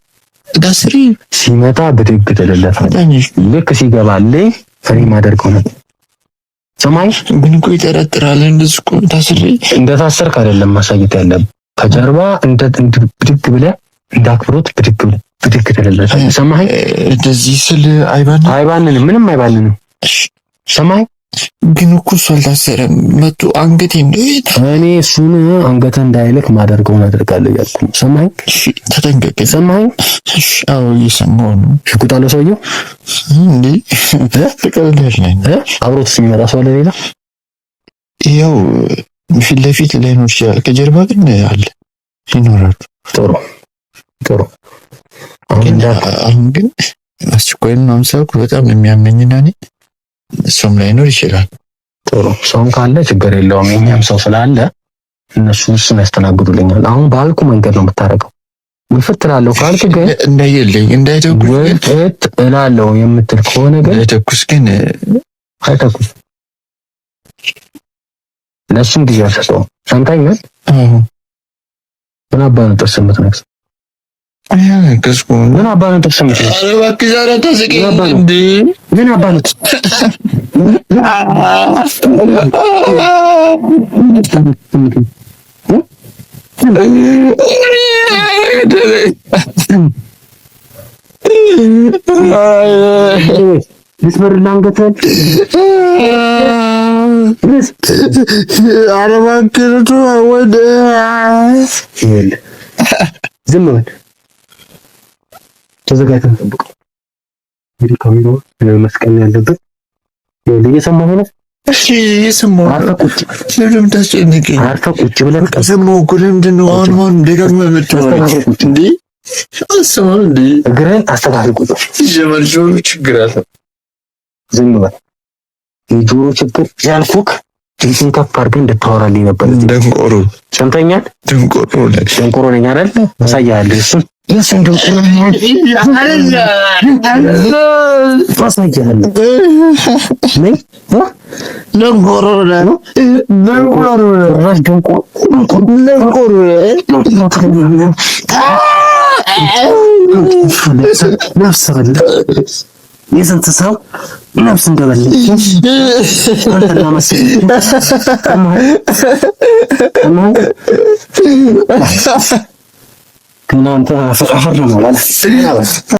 ዳስሪ ሲመጣ ብድግ ትልለታለህ ልክ ሲገባልህ ፍሬ ማደርገው ነው ሰማኸኝ ግን እኮ ይጠረጥራል እንደዚህ እኮ እንደታሰርክ አይደለም ማሳየት ያለብህ ከጀርባ እንደ ብድግ ብለህ እንዳክብሮት ብድግ ትልለታለህ ሰማኸኝ እንደዚህ ስል አይባንንም ምንም አይባንንም ሰማኸኝ ግን እኮ እሱ አልታሰረም መቶ አንገቴ እኔ እሱን አንገተ እንዳይልክ ማደርገውን አደርጋለሁ እያልኩ ሰማኸኝ ተጠንቀቅ ሰማኸኝ አዎ እየሰማሁ ነው ሽጉጥ አለው ሰውየው እንዴ ተቀበለልኝ አብሮት የሚመጣ ሰው አለ ሌላ ያው ፊት ለፊት ላይኖር ይችላል ከጀርባ ግን አለ ይኖራሉ ጥሩ አሁን ግን አስቸኳይ ምናምን ሳልኩ በጣም የሚያመኝና እኔ ሰውም ላይኖር ይችላል ጥሩ ሰውም ካለ ችግር የለውም የኛም ሰው ስላለ እነሱን ያስተናግዱልኛል አሁን ባልኩ መንገድ ነው የምታረገው ውልፍት እላለሁ ካልክ ግን እንዳይልኝ እንዳይተኩስ ውልፍት እላለሁ የምትል ከሆነ ግን እንዳይተኩስ ግን አይተኩስ ለሱም ጊዜ አልሰጠውም ሰምታኛል ምን አባን ጥርስ የምትነክስ ከስኩ ምን አባን ጥርስ የምትነክስ ኧረ እባክህ ዛሬ አታስቀኝ እንዴ ምን አባን ልስበር ላንገተን ኧረ እባክህ ወደ ዝም በል ተዘጋጅተን ጠብቀው እንግዲህ ካሜራው መስቀል ያለበት እየሰማሁ ነው እሺ እየሰማሁ ለምን ታስጨንቀኝ አርፈህ ቁጭ ብለህ ሰማሁ እኮ ለምንድን ነው አሁን ደጋግመህ መጥተህ እንዴ አሰማሁ እንዴ እግርህን አስተካክል ቁጭ ጀመርጆ ችግር አለ ዝም በል የጆሮ ችግር ያልኩህ ድምፅን ከፍ አድርገህ እንድታወራልኝ ነበር ደንቆሮ ሰምተኛል ደንቆሮ ነኝ አይደል አሳያለሁ እሱን ለሰን ደንቆሮ ነኝ አሳያለሁ ነኝ ደንቆሮ ነው ራስ ደንቆሮ ነፍስ በላ የስንት ሰው ነፍስ እንደበላች አንተና መስሎኝ ግን አንተ አፈር ነው ማለት